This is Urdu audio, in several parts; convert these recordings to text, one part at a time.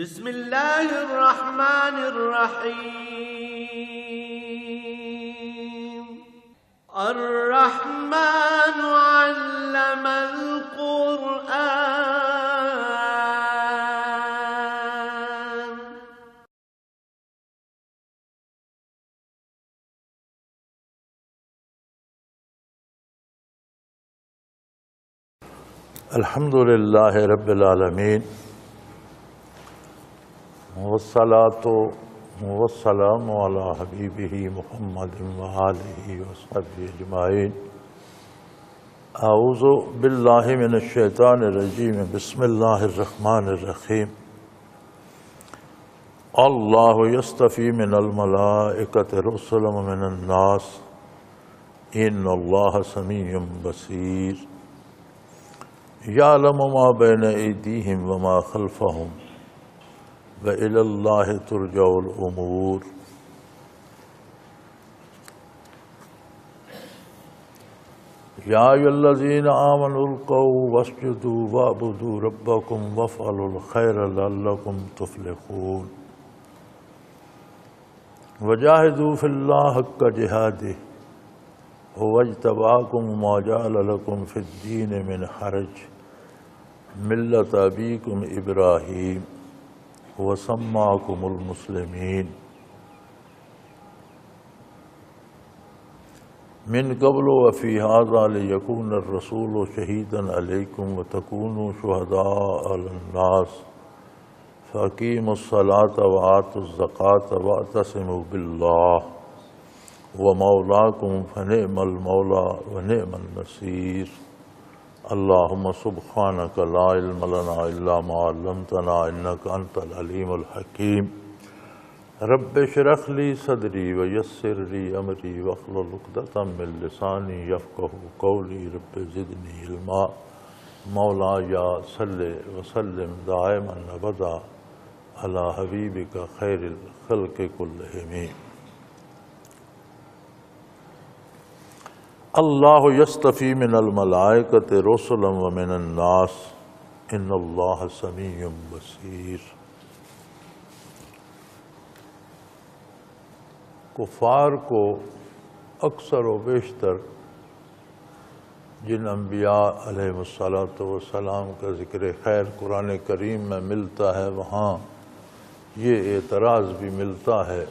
بسم اللہ الرحمن الرحیم الرحمن علم القرآن الحمد للہ رب العالمین والصلاة والسلام علی حبیبہ محمد وآلہ وصحبہ اجمعین۔ اعوذ باللہ من الشیطان الرجیم، بسم اللہ الرحمن الرحیم۔ اللہ یصطفی من الملائکۃ رسلا ومن الناس ان اللہ سمیع بصیر۔ یعلم ما بین ایدیہم وما خلفہم وإلی اللہ ترجع الامور۔ یا ایھا الذین آمنوا ارکعوا واسجدوا واعبدوا ربکم وافعلوا الخیر لعلکم تفلحون۔ وجاہدوا فی اللہ حق جہادہ هو اجتباکم وما جعل لکم فی الدین من حرج ملۃ ابیکم ابراہیم وسماکم المسلمین من قبل وفی ھذا لیکون الرسول شہیدا علیکم وتکونوا شہداء علی الناس فاقیموا الصلاۃ وآتوا الزکاۃ واعتصموا باللہ ومولاکم فنعم المولا ونعم النصیر۔ اللہم سبحانک لا علم لنا الا ما علمتنا انک انت العلیم الحکیم۔ رب اشرح لی صدری ویسر لی امری واحلل عقدۃ من لسانی یفقہوا قولی۔ رب زدنی علما۔ مولایا صلی وسلم دائما ابدا علی حبیبک خیر الخلق کلہم۔ اللہ یصطفی من الملائکۃ رسلا ومن الناس ان اللہ سمیع بصیر۔ کفار کو اکثر و بیشتر جن انبیاء علیہ السلام کا ذکر خیر قرآن کریم میں ملتا ہے وہاں یہ اعتراض بھی ملتا ہے۔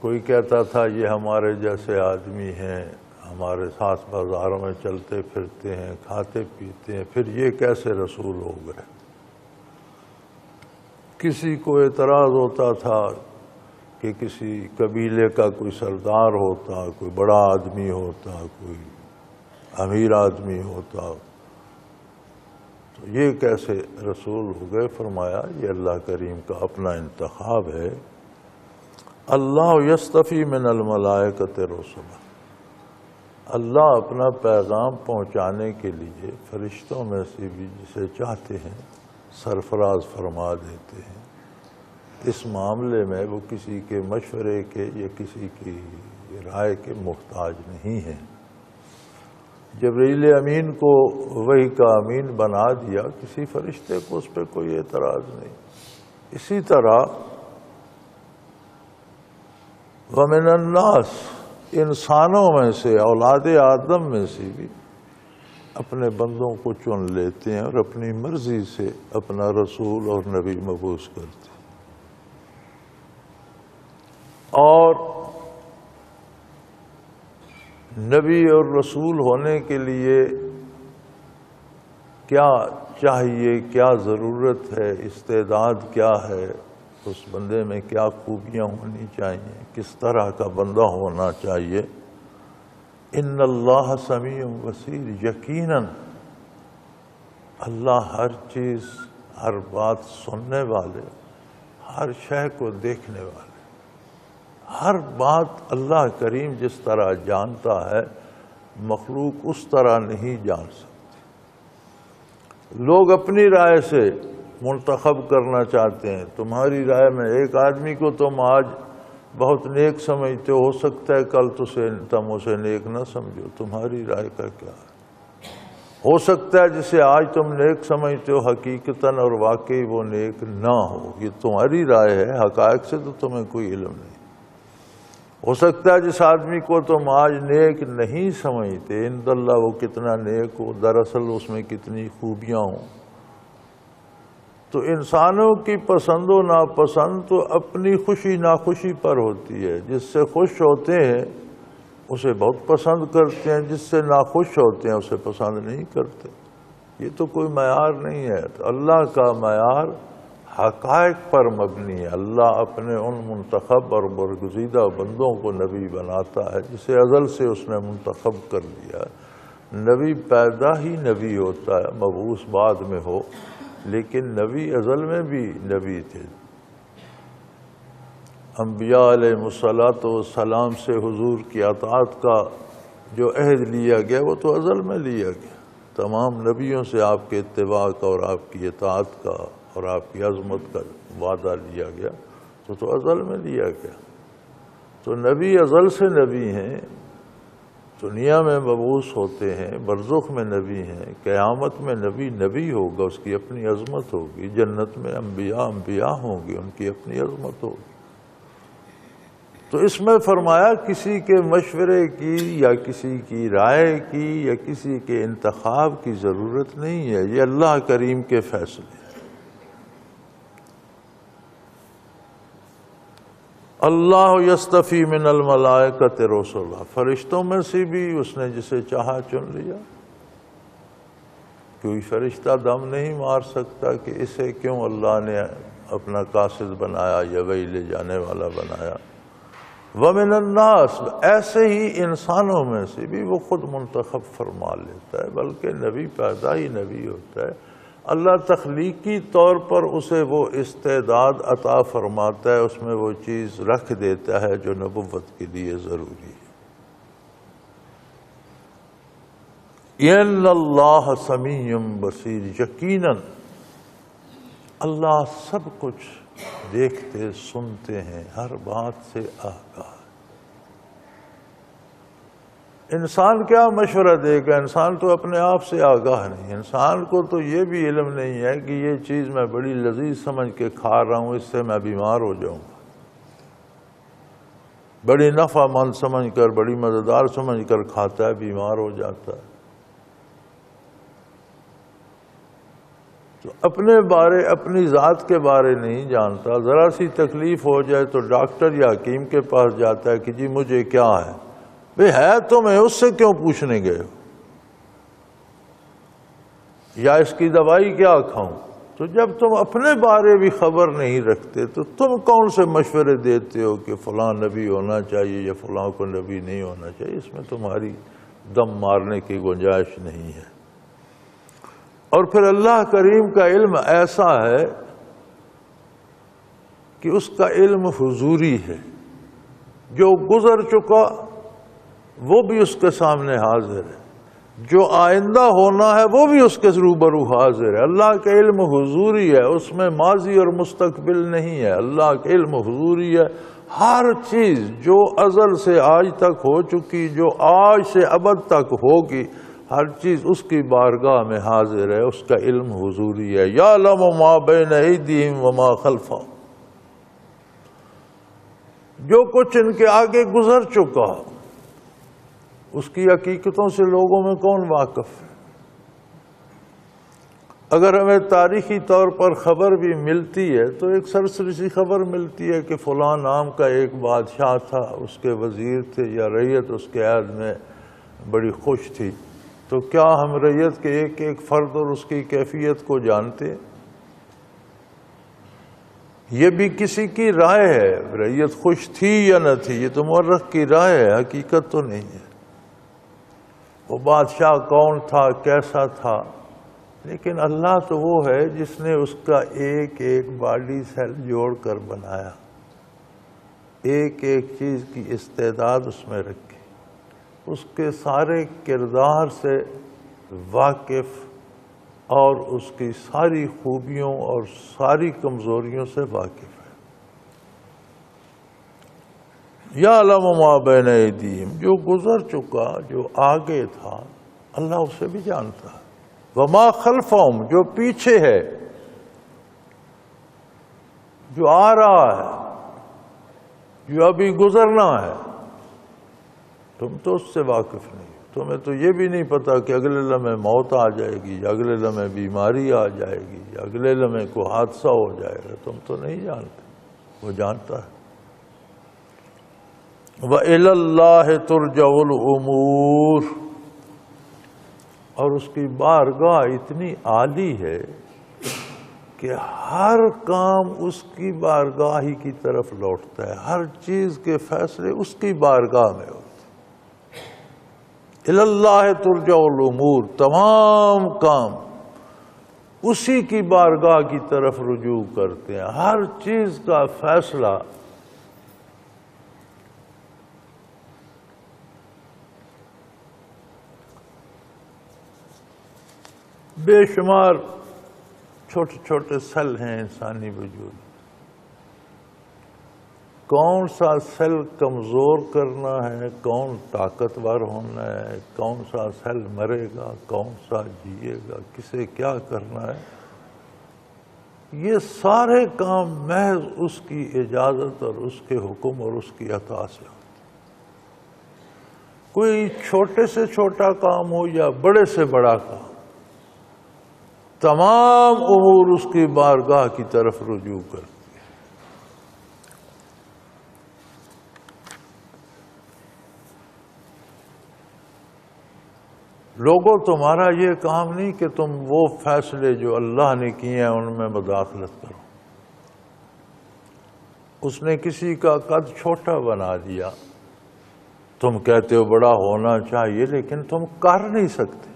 کوئی کہتا تھا یہ ہمارے جیسے آدمی ہیں، ہمارے ساتھ بازاروں میں چلتے پھرتے ہیں، کھاتے پیتے ہیں، پھر یہ کیسے رسول ہو گئے؟ کسی کو اعتراض ہوتا تھا کہ کسی قبیلے کا کوئی سردار ہوتا، کوئی بڑا آدمی ہوتا، کوئی امیر آدمی ہوتا تو یہ کیسے رسول ہو گئے؟ فرمایا یہ اللہ کریم کا اپنا انتخاب ہے۔ اللہ یصطفی من الملائکۃ رسلا، اللہ اپنا پیغام پہنچانے کے لیے فرشتوں میں سے بھی جسے چاہتے ہیں سرفراز فرما دیتے ہیں۔ اس معاملے میں وہ کسی کے مشورے کے یا کسی کی رائے کے محتاج نہیں ہیں۔ جبرائیل امین کو وحی کا امین بنا دیا، کسی فرشتے کو اس پہ کوئی اعتراض نہیں۔ اسی طرح ومن الناس، انسانوں میں سے اولاد آدم میں سے بھی اپنے بندوں کو چن لیتے ہیں اور اپنی مرضی سے اپنا رسول اور نبی مبعوث کرتے ہیں۔ اور نبی اور رسول ہونے کے لیے کیا چاہیے، کیا ضرورت ہے، استعداد کیا ہے، اس بندے میں کیا خوبیاں ہونی چاہیے، کس طرح کا بندہ ہونا چاہیے۔ ان اللہ سمیع بصیر، یقیناً اللہ ہر چیز، ہر بات سننے والے، ہر شے کو دیکھنے والے، ہر بات اللہ کریم جس طرح جانتا ہے مخلوق اس طرح نہیں جان سکتی۔ لوگ اپنی رائے سے منتخب کرنا چاہتے ہیں۔ تمہاری رائے میں ایک آدمی کو تم آج بہت نیک سمجھتے ہو سکتا ہے کل تم اسے نیک نہ سمجھو، تمہاری رائے کا کیا ہے؟ ہو سکتا ہے جسے آج تم نیک سمجھتے ہو حقیقتاً اور واقعی وہ نیک نہ ہو، یہ تمہاری رائے ہے، حقائق سے تو تمہیں کوئی علم نہیں۔ ہو سکتا ہے جس آدمی کو تم آج نیک نہیں سمجھتے عند اللہ وہ کتنا نیک ہو، دراصل اس میں کتنی خوبیاں ہوں۔ تو انسانوں کی پسند و ناپسند تو اپنی خوشی ناخوشی پر ہوتی ہے، جس سے خوش ہوتے ہیں اسے بہت پسند کرتے ہیں، جس سے ناخوش ہوتے ہیں اسے پسند نہیں کرتے۔ یہ تو کوئی معیار نہیں ہے۔ تو اللہ کا معیار حقائق پر مبنی ہے۔ اللہ اپنے ان منتخب اور برگزیدہ بندوں کو نبی بناتا ہے جسے ازل سے اس نے منتخب کر لیا ہے۔ نبی پیدا ہی نبی ہوتا ہے، مبعوث بعد میں ہو، لیکن نبی ازل میں بھی نبی تھے۔ انبیاء علیہ السلام سے حضور کی اطاعت کا جو عہد لیا گیا وہ تو ازل میں لیا گیا۔ تمام نبیوں سے آپ کے اتباع کا اور آپ کی اطاعت کا اور آپ کی عظمت کا وعدہ لیا گیا تو ازل میں لیا گیا۔ تو نبی ازل سے نبی ہیں، دنیا میں مبعوث ہوتے ہیں، برزخ میں نبی ہیں، قیامت میں نبی نبی ہوگا، اس کی اپنی عظمت ہوگی، جنت میں انبیاء ہوں گے، ان کی اپنی عظمت ہوگی۔ تو اس میں فرمایا کسی کے مشورے کی یا کسی کی رائے کی یا کسی کے انتخاب کی ضرورت نہیں ہے، یہ اللہ کریم کے فیصلے۔ اللہ یصطفی من الملائکۃ رسلا، فرشتوں میں سے بھی اس نے جسے چاہا چن لیا۔ کوئی فرشتہ دم نہیں مار سکتا کہ اسے کیوں اللہ نے اپنا قاصد بنایا یا وہی لے جانے والا بنایا۔ وَمِنَ النَّاسِ، ایسے ہی انسانوں میں سے بھی وہ خود منتخب فرما لیتا ہے، بلکہ نبی پیدا ہی نبی ہوتا ہے۔ اللہ تخلیقی طور پر اسے وہ استعداد عطا فرماتا ہے، اس میں وہ چیز رکھ دیتا ہے جو نبوت کے لیے ضروری ہے۔ اِنَّ اللَّهَ سَمِيعٌ بَصِيرٌ، یقیناً اللہ سب کچھ دیکھتے سنتے ہیں، ہر بات سے آگاہ۔ انسان کیا مشورہ دے گا؟ انسان تو اپنے آپ سے آگاہ نہیں۔ انسان کو تو یہ بھی علم نہیں ہے کہ یہ چیز میں بڑی لذیذ سمجھ کے کھا رہا ہوں، اس سے میں بیمار ہو جاؤں گا۔ بڑی نفع مند سمجھ کر، بڑی مزیدار سمجھ کر کھاتا ہے، بیمار ہو جاتا ہے۔ تو اپنے بارے، اپنی ذات کے بارے نہیں جانتا۔ ذرا سی تکلیف ہو جائے تو ڈاکٹر یا حکیم کے پاس جاتا ہے کہ جی مجھے کیا ہے۔ بھئی ہے تو میں اس سے کیوں پوچھنے گئے ہو، یا اس کی دوائی کیا کھاؤں؟ تو جب تم اپنے بارے بھی خبر نہیں رکھتے تو تم کون سے مشورے دیتے ہو کہ فلاں نبی ہونا چاہیے یا فلاں کو نبی نہیں ہونا چاہیے؟ اس میں تمہاری دم مارنے کی گنجائش نہیں ہے۔ اور پھر اللہ کریم کا علم ایسا ہے کہ اس کا علم حضوری ہے، جو گزر چکا وہ بھی اس کے سامنے حاضر ہے، جو آئندہ ہونا ہے وہ بھی اس کے روبرو حاضر ہے۔ اللہ کا علم حضوری ہے، اس میں ماضی اور مستقبل نہیں ہے۔ اللہ کا علم حضوری ہے، ہر چیز جو ازل سے آج تک ہو چکی، جو آج سے ابد تک ہوگی، ہر چیز اس کی بارگاہ میں حاضر ہے، اس کا علم حضوری ہے۔ یعلم ما بین ایدیہم وما خلفہم، جو کچھ ان کے آگے گزر چکا اس کی حقیقتوں سے لوگوں میں کون واقف ہے؟ اگر ہمیں تاریخی طور پر خبر بھی ملتی ہے تو ایک سرسری سی خبر ملتی ہے کہ فلاں نام کا ایک بادشاہ تھا، اس کے وزیر تھے یا رعیت اس کے عہد میں بڑی خوش تھی۔ تو کیا ہم رعیت کے ایک ایک فرد اور اس کی کیفیت کو جانتے ہیں؟ یہ بھی کسی کی رائے ہے، رعیت خوش تھی یا نہ تھی، یہ تو مورخ کی رائے ہے، حقیقت تو نہیں ہے۔ وہ بادشاہ کون تھا، کیسا تھا، لیکن اللہ تو وہ ہے جس نے اس کا ایک ایک باڈی سیل جوڑ کر بنایا، ایک ایک چیز کی استعداد اس میں رکھی، اس کے سارے کردار سے واقف اور اس کی ساری خوبیوں اور ساری کمزوریوں سے واقف ہے۔ یعلم ما بین ایدیہم، جو گزر چکا، جو آگے تھا، اللہ اسے بھی جانتا ہے۔ وما خلفہم، جو پیچھے ہے، جو آ رہا ہے، جو ابھی گزرنا ہے، تم تو اس سے واقف نہیں. تمہیں تو یہ بھی نہیں پتا کہ اگلے لمحے موت آ جائے گی، یا اگلے لمحے بیماری آ جائے گی، یا اگلے لمحے کوئی حادثہ ہو جائے گا. تم تو نہیں جانتے، وہ جانتا ہے. وَإِلَى اللَّهِ تُرْجَعُ الْأُمُورُ، اور اس کی بارگاہ اتنی عالی ہے کہ ہر کام اس کی بارگاہ ہی کی طرف لوٹتا ہے. ہر چیز کے فیصلے اس کی بارگاہ میں ہوتے ہیں. الی اللہ ترجع الامور، تمام کام اسی کی بارگاہ کی طرف رجوع کرتے ہیں. ہر چیز کا فیصلہ بے شمار چھوٹے چھوٹے سیل ہیں انسانی وجود. کون سا سیل کمزور کرنا ہے، کون طاقتور ہونا ہے، کون سا سیل مرے گا، کون سا جیے گا، کسے کیا کرنا ہے، یہ سارے کام محض اس کی اجازت اور اس کے حکم اور اس کی عطا سے ہوتے. کوئی چھوٹے سے چھوٹا کام ہو یا بڑے سے بڑا کام، تمام امور اس کی بارگاہ کی طرف رجوع کرتے. لوگوں، تمہارا یہ کام نہیں کہ تم وہ فیصلے جو اللہ نے کیے ہیں ان میں مداخلت کرو. اس نے کسی کا قد چھوٹا بنا دیا، تم کہتے ہو بڑا ہونا چاہیے، لیکن تم کر نہیں سکتے.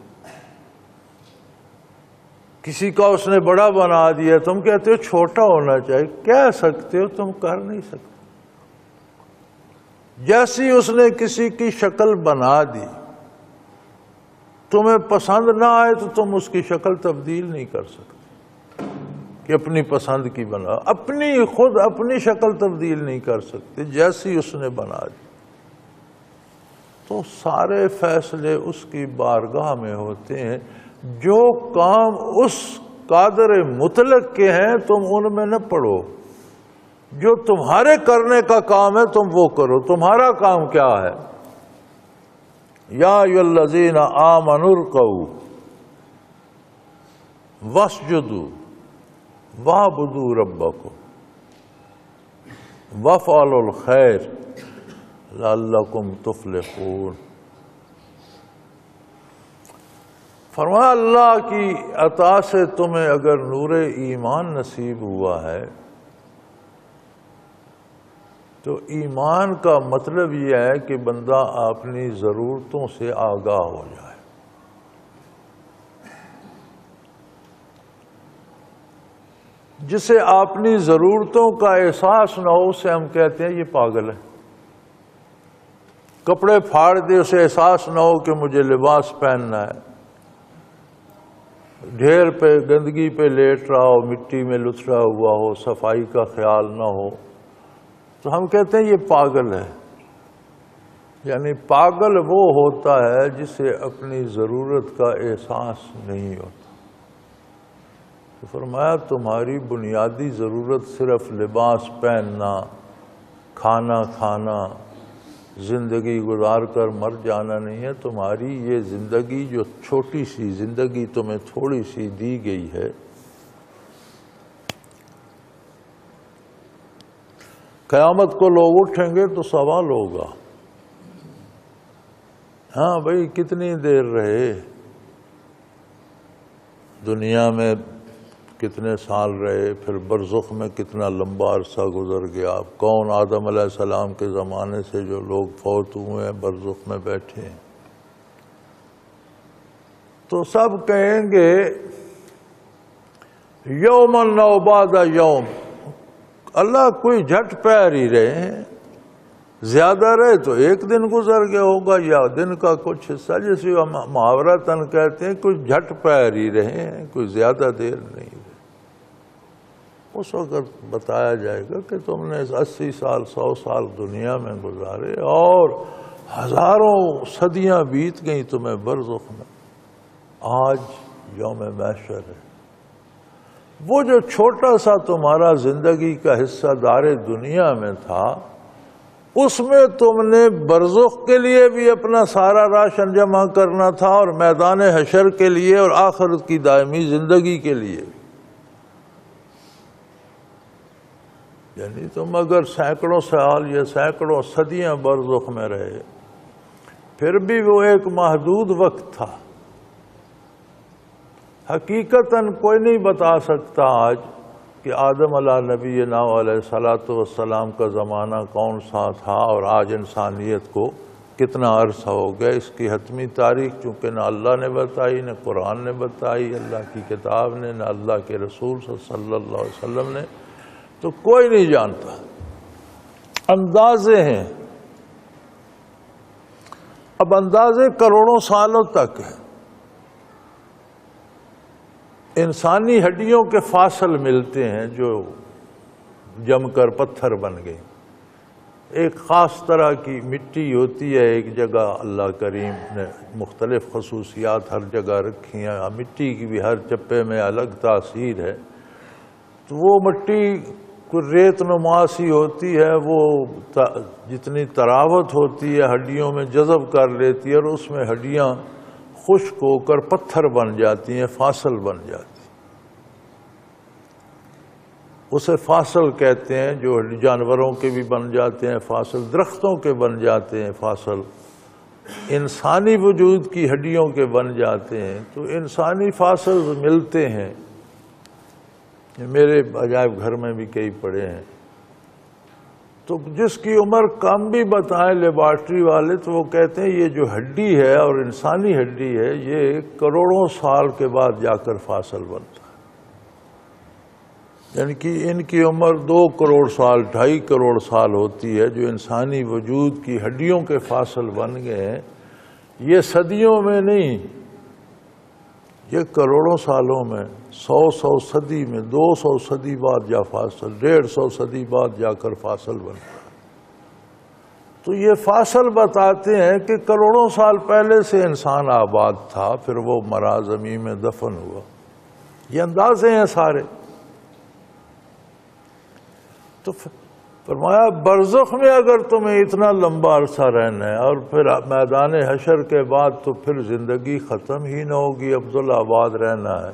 کسی کا اس نے بڑا بنا دیا، تم کہتے ہو چھوٹا ہونا چاہیے. کہہ سکتے ہو، تم کر نہیں سکتے. جیسی اس نے کسی کی شکل بنا دی، تمہیں پسند نہ آئے تو تم اس کی شکل تبدیل نہیں کر سکتے کہ اپنی پسند کی بنا. خود اپنی شکل تبدیل نہیں کر سکتے جیسی اس نے بنا دی. تو سارے فیصلے اس کی بارگاہ میں ہوتے ہیں. جو کام اس قادر مطلق کے ہیں تم ان میں نہ پڑو. جو تمہارے کرنے کا کام ہے تم وہ کرو. تمہارا کام کیا ہے؟ یا ایھا الذین آمنوا ارکعوا واسجدوا واعبدوا ربکم وافعلوا الخیر لعلکم تفلحون. فرمایا اللہ کی عطا سے تمہیں اگر نور ایمان نصیب ہوا ہے تو ایمان کا مطلب یہ ہے کہ بندہ اپنی ضرورتوں سے آگاہ ہو جائے. جسے اپنی ضرورتوں کا احساس نہ ہو اسے ہم کہتے ہیں یہ پاگل ہے. کپڑے پھاڑ دے، اسے احساس نہ ہو کہ مجھے لباس پہننا ہے. ڈھیر پہ گندگی پہ لیٹ رہا ہو، مٹی میں لتڑا ہوا ہو، صفائی کا خیال نہ ہو، تو ہم کہتے ہیں یہ پاگل ہے. یعنی پاگل وہ ہوتا ہے جسے اپنی ضرورت کا احساس نہیں ہوتا. تو فرمایا تمہاری بنیادی ضرورت صرف لباس پہننا، کھانا کھانا، زندگی گزار کر مر جانا نہیں ہے. تمہاری یہ زندگی جو چھوٹی سی زندگی تمہیں تھوڑی سی دی گئی ہے، قیامت کو لوگ اٹھیں گے تو سوال ہوگا، ہاں بھائی کتنی دیر رہے دنیا میں، کتنے سال رہے، پھر برزخ میں کتنا لمبا عرصہ گزر گیا. کون آدم علیہ السلام کے زمانے سے جو لوگ فوت ہوئے ہیں برزخ میں بیٹھے ہیں. تو سب کہیں گے یومن او بعد یوم، اللہ کوئی جھٹ پیر ہی رہے ہیں. زیادہ رہے تو ایک دن گزر گیا ہوگا یا دن کا کچھ حصہ، جیسے محاورتاً کہتے ہیں کچھ جھٹ پیر ہی رہے ہیں، کوئی زیادہ دیر نہیں رہے. اس وقت بتایا جائے گا کہ تم نے 80 سال 100 سال دنیا میں گزارے اور ہزاروں صدیاں بیت گئیں تمہیں برزخ میں. آج یوم محشر ہے۔ وہ جو چھوٹا سا تمہارا زندگی کا حصہ دار دنیا میں تھا، اس میں تم نے برزخ کے لیے بھی اپنا سارا راشن جمع کرنا تھا، اور میدان حشر کے لیے، اور آخرت کی دائمی زندگی کے لیے بھی۔ یعنی تم اگر سینکڑوں سال یا سینکڑوں صدیاں برزخ میں رہے، پھر بھی وہ ایک محدود وقت تھا۔ حقیقتاً کوئی نہیں بتا سکتا آج کہ آدم علیہ نبینا علیہ الصلوۃ والسلام کا زمانہ کون سا تھا، اور آج انسانیت کو کتنا عرصہ ہو گیا۔ اس کی حتمی تاریخ چونکہ نہ اللہ نے بتائی، نہ قرآن نے بتائی، اللہ کی کتاب نے، نہ اللہ کے رسول صلی اللہ علیہ وسلم نے، تو کوئی نہیں جانتا۔ اندازے ہیں، اب اندازے کروڑوں سالوں تک ہیں۔ انسانی ہڈیوں کے فاصل ملتے ہیں جو جم کر پتھر بن گئے۔ ایک خاص طرح کی مٹی ہوتی ہے ایک جگہ، اللہ کریم نے مختلف خصوصیات ہر جگہ رکھی ہیں، مٹی کی بھی ہر چپے میں الگ تاثیر ہے۔ تو وہ مٹی کوئی ریت نما سی ہوتی ہے، وہ جتنی تراوت ہوتی ہے ہڈیوں میں جذب کر لیتی ہے، اور اس میں ہڈیاں خشک ہو کر پتھر بن جاتی ہیں، فاصل بن جاتی ہیں۔ اسے فاصل کہتے ہیں، جو جانوروں کے بھی بن جاتے ہیں فاصل، درختوں کے بن جاتے ہیں فاصل، انسانی وجود کی ہڈیوں کے بن جاتے ہیں۔ تو انسانی فاصل ملتے ہیں، میرے عجائب گھر میں بھی کئی پڑے ہیں۔ تو جس کی عمر کم بھی بتائیں لیبارٹری والے، تو وہ کہتے ہیں یہ جو ہڈی ہے اور انسانی ہڈی ہے، یہ کروڑوں سال کے بعد جا کر فاصل بنتا ہے۔ یعنی کہ ان کی عمر 2 کروڑ سال، 2.5 کروڑ سال ہوتی ہے، جو انسانی وجود کی ہڈیوں کے فاصل بن گئے ہیں۔ یہ صدیوں میں نہیں، یہ کروڑوں سالوں میں، 100 صدی میں، 200 صدی بعد جا فاصل، 150 صدی بعد جا کر فاصل بنتا ہے۔ تو یہ فاصل بتاتے ہیں کہ کروڑوں سال پہلے سے انسان آباد تھا، پھر وہ مرا زمین میں دفن ہوا۔ یہ اندازے ہیں سارے۔ تو فرمایا برزخ میں اگر تمہیں اتنا لمبا عرصہ رہنا ہے، اور پھر میدان حشر کے بعد تو پھر زندگی ختم ہی نہ ہوگی، عبدالآباد رہنا ہے،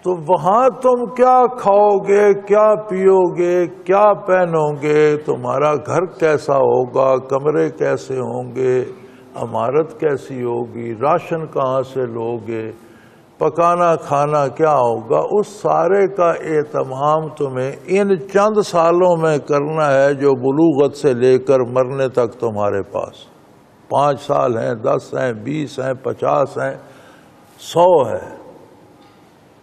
تو وہاں تم کیا کھاؤ گے، کیا پیو گے، کیا پہنو گے، تمہارا گھر کیسا ہوگا، کمرے کیسے ہوں گے، عمارت کیسی ہوگی، راشن کہاں سے لوگے، پکانا کھانا کیا ہوگا، اس سارے کا اہتمام تمہیں ان چند سالوں میں کرنا ہے جو بلوغت سے لے کر مرنے تک تمہارے پاس 5 سال ہیں، 10 ہیں، 20 ہیں، 50 ہیں، 100 ہے۔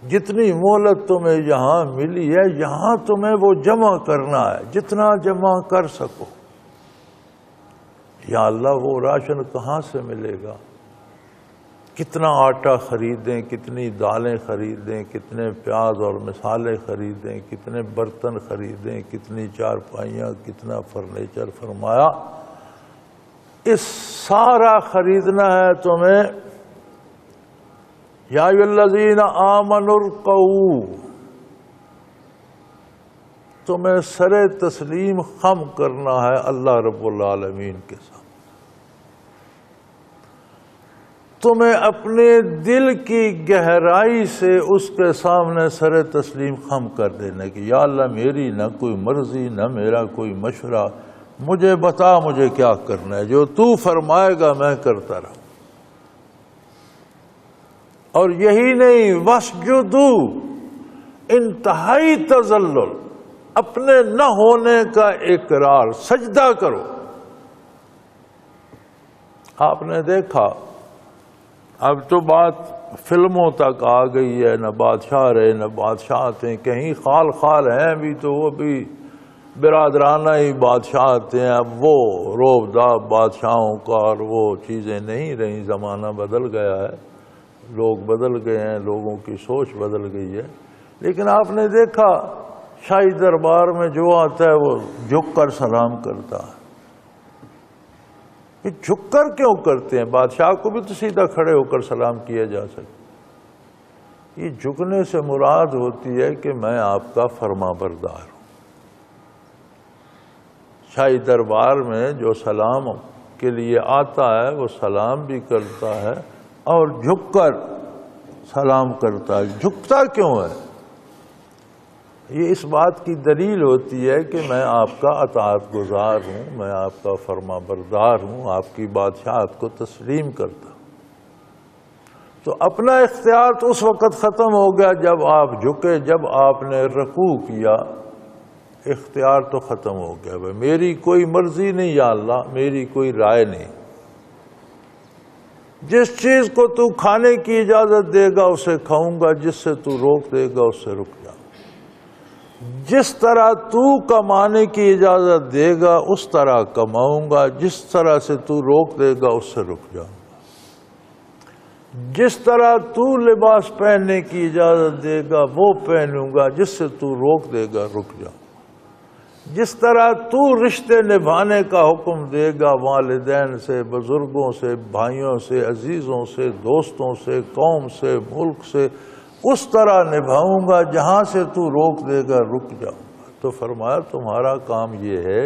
جتنی مہلت تمہیں یہاں ملی ہے، یہاں تمہیں وہ جمع کرنا ہے، جتنا جمع کر سکو۔ یا اللہ وہ راشن کہاں سے ملے گا؟ کتنا آٹا خریدیں، کتنی دالیں خریدیں، کتنے پیاز اور مسالے خریدیں، کتنے برتن خریدیں، کتنی چارپائیاں، کتنا فرنیچر۔ فرمایا اس سارا خریدنا ہے تمہیں۔ یا ایھا الذین آمنوا ارکعوا، تمہیں سر تسلیم خم کرنا ہے اللہ رب العالمین کے ساتھ۔ تمہیں اپنے دل کی گہرائی سے اس کے سامنے سر تسلیم خم کر دینے کی، یا اللہ میری نہ کوئی مرضی، نہ میرا کوئی مشورہ، مجھے بتا مجھے کیا کرنا ہے، جو تو فرمائے گا میں کرتا رہوں۔ اور یہی نہیں، واسجدوا، انتہائی تذلل، اپنے نہ ہونے کا اقرار، سجدہ کرو۔ آپ نے دیکھا اب تو بات فلموں تک آ گئی ہے، نہ بادشاہ رہے نہ بادشاہتیں، کہیں خال خال ہیں بھی تو وہ بھی برادرانہ ہی بادشاہتیں ہیں۔ اب وہ روب داب بادشاہوں کا اور وہ چیزیں نہیں رہیں، زمانہ بدل گیا ہے، لوگ بدل گئے ہیں، لوگوں کی سوچ بدل گئی ہے۔ لیکن آپ نے دیکھا شاہی دربار میں جو آتا ہے وہ جھک کر سلام کرتا ہے۔ یہ جھک کر کیوں کرتے ہیں؟ بادشاہ کو بھی تو سیدھا کھڑے ہو کر سلام کیا جا سکتا۔ یہ جھکنے سے مراد ہوتی ہے کہ میں آپ کا فرما بردار ہوں۔ شاہی دربار میں جو سلام کے لیے آتا ہے وہ سلام بھی کرتا ہے اور جھک کر سلام کرتا ہے۔ جھکتا کیوں ہے؟ یہ اس بات کی دلیل ہوتی ہے کہ میں آپ کا اطاعت گزار ہوں، میں آپ کا فرما بردار ہوں، آپ کی بادشاہت کو تسلیم کرتا ہوں۔ تو اپنا اختیار تو اس وقت ختم ہو گیا جب آپ جھکے، جب آپ نے رکوع کیا، اختیار تو ختم ہو گیا۔ بھائی میری کوئی مرضی نہیں یا اللہ، میری کوئی رائے نہیں۔ جس چیز کو تو کھانے کی اجازت دے گا اسے کھاؤں گا، جس سے تو روک دے گا اس سے رک جاؤں گا۔ جس طرح تو کمانے کی اجازت دے گا اس طرح کماؤں گا، جس طرح سے تو روک دے گا اس سے رک جاؤں گا۔ جس طرح تو لباس پہننے کی اجازت دے گا وہ پہنوں گا، جس سے تو روک دے گا رک جاؤں گا۔ جس طرح تو رشتے نبھانے کا حکم دے گا والدین سے، بزرگوں سے، بھائیوں سے، عزیزوں سے، دوستوں سے، قوم سے، ملک سے، اس طرح نبھاؤں گا۔ جہاں سے تو روک دے گا رک جاؤں گا۔ تو فرمایا تمہارا کام یہ ہے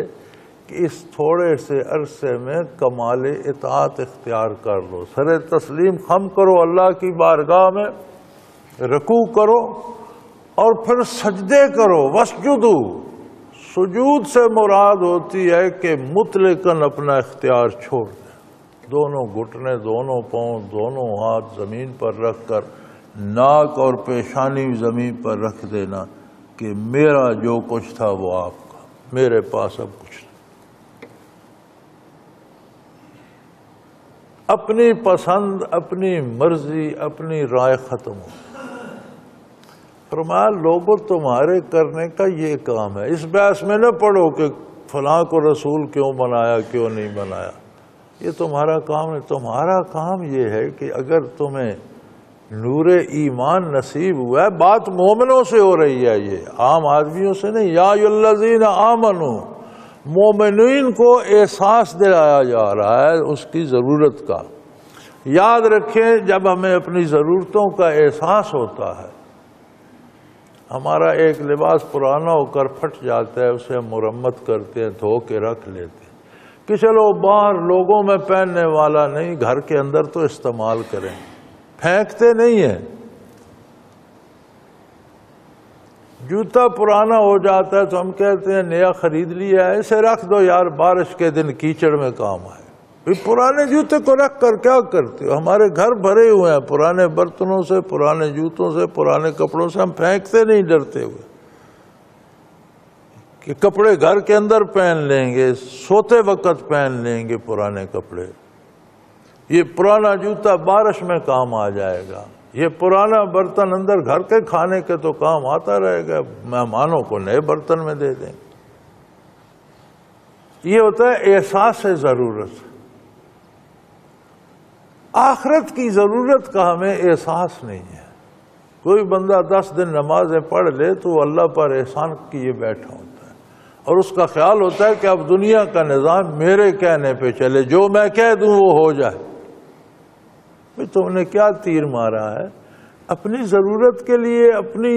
کہ اس تھوڑے سے عرصے میں کمال اطاعت اختیار کر لو، سر تسلیم خم کرو اللہ کی بارگاہ میں، رکوع کرو اور پھر سجدے کرو۔ وسجدو، سجود سے مراد ہوتی ہے کہ مطلقاً اپنا اختیار چھوڑ دیں، دونوں گھٹنے، دونوں پاؤں، دونوں ہاتھ زمین پر رکھ کر ناک اور پیشانی زمین پر رکھ دینا کہ میرا جو کچھ تھا وہ آپ کا، میرے پاس اب کچھ نہیں۔ اپنی پسند، اپنی مرضی، اپنی رائے ختم ہو۔ فرمایا لوگوں تمہارے کرنے کا یہ کام ہے۔ اس بحث میں نہ پڑھو کہ فلاں کو رسول کیوں بنایا، کیوں نہیں بنایا، یہ تمہارا کام ہے۔ تمہارا کام یہ ہے کہ اگر تمہیں نور ایمان نصیب ہوا ہے، بات مومنوں سے ہو رہی ہے، یہ عام آدمیوں سے نہیں۔ یا ایھا الذین آمنوا، مومنین کو احساس دلایا جا رہا ہے اس کی ضرورت کا۔ یاد رکھیں جب ہمیں اپنی ضرورتوں کا احساس ہوتا ہے، ہمارا ایک لباس پرانا ہو کر پھٹ جاتا ہے، اسے ہم مرمت کرتے ہیں، دھو کے رکھ لیتے ہیں کہ چلو باہر لوگوں میں پہننے والا نہیں، گھر کے اندر تو استعمال کریں، پھینکتے نہیں ہیں۔ جوتا پرانا ہو جاتا ہے تو ہم کہتے ہیں نیا خرید لیا ہے، اسے رکھ دو یار، بارش کے دن کیچڑ میں کام آئے۔ پرانے جوتے کو رکھ کر کیا کرتے ہو؟ ہمارے گھر بھرے ہوئے ہیں پرانے برتنوں سے، پرانے جوتوں سے، پرانے کپڑوں سے، ہم پھینکتے نہیں ڈرتے ہوئے کہ کپڑے گھر کے اندر پہن لیں گے، سوتے وقت پہن لیں گے پرانے کپڑے، یہ پرانا جوتا بارش میں کام آ جائے گا، یہ پرانا برتن اندر گھر کے کھانے کے تو کام آتا رہے گا، مہمانوں کو نئے برتن میں دے دیں۔ یہ ہوتا ہے احساس ضرورت۔ آخرت کی ضرورت کا ہمیں احساس نہیں ہے۔ کوئی بندہ 10 دن نمازیں پڑھ لے تو وہ اللہ پر احسان کیے بیٹھا ہوتا ہے، اور اس کا خیال ہوتا ہے کہ اب دنیا کا نظام میرے کہنے پہ چلے، جو میں کہہ دوں وہ ہو جائے۔ بھئی تم نے کیا تیر مارا ہے؟ اپنی ضرورت کے لیے، اپنی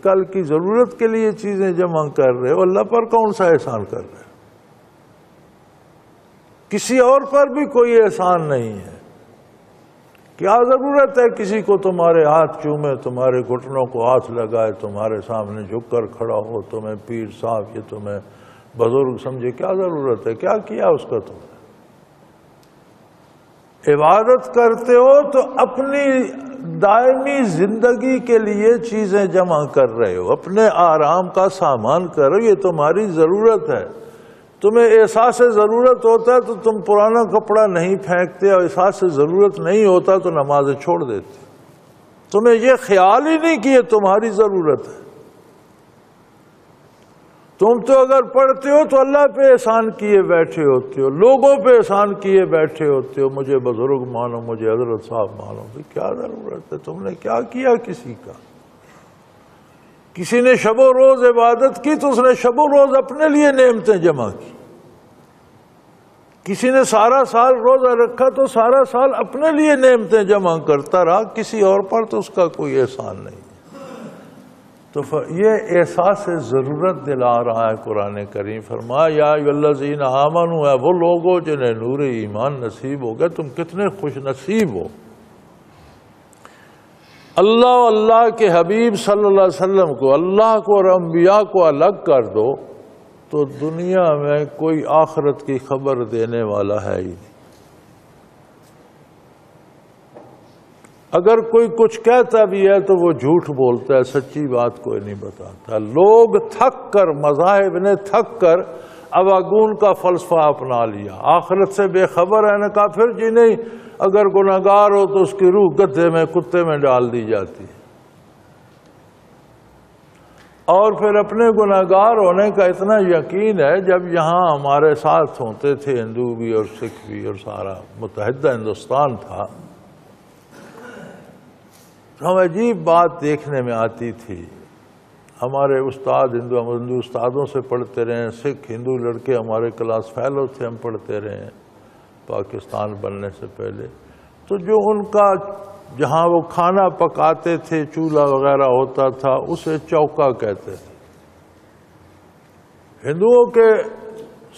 کل کی ضرورت کے لیے چیزیں جمع کر رہے ہو، اللہ پر کون سا احسان کر رہے ہو؟ کسی اور پر بھی کوئی احسان نہیں ہے۔ کیا ضرورت ہے کسی کو تمہارے ہاتھ چومے، تمہارے گھٹنوں کو ہاتھ لگائے، تمہارے سامنے جھک کر کھڑا ہو، تمہیں پیر صاحب، یہ تمہیں بزرگ سمجھے؟ کیا ضرورت ہے؟ کیا کیا اس کا تم نے؟ عبادت کرتے ہو تو اپنی دائمی زندگی کے لیے چیزیں جمع کر رہے ہو، اپنے آرام کا سامان کر رہے ہو، یہ تمہاری ضرورت ہے۔ تمہیں احساس ضرورت ہوتا ہے تو تم پرانا کپڑا نہیں پھینکتے، اور احساس ضرورت نہیں ہوتا تو نمازیں چھوڑ دیتے۔ تمہیں یہ خیال ہی نہیں کہ یہ تمہاری ضرورت ہے۔ تم تو اگر پڑھتے ہو تو اللہ پہ احسان کیے بیٹھے ہوتے ہو، لوگوں پہ احسان کیے بیٹھے ہوتے ہو، مجھے بزرگ مانو، مجھے حضرت صاحب مانو۔ تو کیا ضرورت ہے؟ تم نے کیا کیا کسی کا؟ کسی نے شب و روز عبادت کی تو اس نے شب و روز اپنے لیے نعمتیں جمع کی۔ کسی نے سارا سال روزہ رکھا تو سارا سال اپنے لیے نعمتیں جمع کرتا رہا، کسی اور پر تو اس کا کوئی احسان نہیں۔ تو یہ احساس ضرورت دلا رہا ہے قرآن کریم۔ فرمایا یا ایھا الذین آمنوا، وہ لوگوں جنہیں نور ایمان نصیب ہو گیا، تم کتنے خوش نصیب ہو۔ اللہ و اللہ کے حبیب صلی اللہ علیہ وسلم کو، اللہ کو اور انبیاء کو الگ کر دو تو دنیا میں کوئی آخرت کی خبر دینے والا ہے ہی نہیں۔ اگر کوئی کچھ کہتا بھی ہے تو وہ جھوٹ بولتا ہے، سچی بات کوئی نہیں بتاتا۔ لوگ تھک کر، مذاہب نے تھک کر اواگون کا فلسفہ اپنا لیا، آخرت سے بے خبر ہے۔ نے کہا پھر جی نہیں، اگر گناہگار ہو تو اس کی روح گدھے میں، کتے میں ڈال دی جاتی ہے، اور پھر اپنے گناہگار ہونے کا اتنا یقین ہے۔ جب یہاں ہمارے ساتھ ہوتے تھے ہندو بھی اور سکھ بھی اور سارا متحدہ ہندوستان تھا، ہم عجیب بات دیکھنے میں آتی تھی۔ ہمارے استاد ہندو استادوں سے پڑھتے رہے ہیں، سکھ ہندو لڑکے ہمارے کلاس فیلو تھے، ہم پڑھتے رہے ہیں پاکستان بننے سے پہلے۔ تو جو ان کا جہاں وہ کھانا پکاتے تھے، چولہا وغیرہ ہوتا تھا، اسے چوکا کہتے تھے۔ ہندوؤں کے،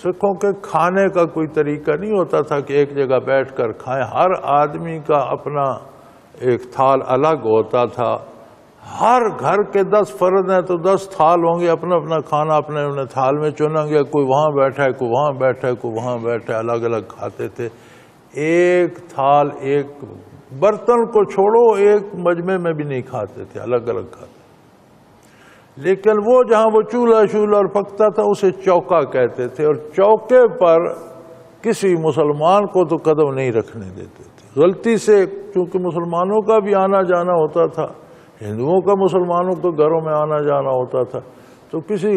سکھوں کے کھانے کا کوئی طریقہ نہیں ہوتا تھا کہ ایک جگہ بیٹھ کر کھائیں، ہر آدمی کا اپنا ایک تھال الگ ہوتا تھا۔ ہر گھر کے 10 فرد ہیں تو 10 تھال ہوں گے، اپنا اپنا کھانا اپنے اپنے تھال میں چنیں گے، کوئی وہاں بیٹھا ہے، کوئی وہاں بیٹھا ہے، کوئی وہاں بیٹھا ہے، الگ الگ کھاتے تھے۔ ایک تھال، ایک برتن کو چھوڑو، ایک مجمع میں بھی نہیں کھاتے تھے، الگ الگ کھاتے۔ لیکن وہ جہاں وہ چولہا اور پکتا تھا اسے چوکا کہتے تھے، اور چوکے پر کسی مسلمان کو تو قدم نہیں رکھنے دیتے تھے۔ غلطی سے، چونکہ مسلمانوں کا بھی آنا جانا ہوتا تھا، ہندوؤں کا مسلمانوں کے گھروں میں آنا جانا ہوتا تھا، تو کسی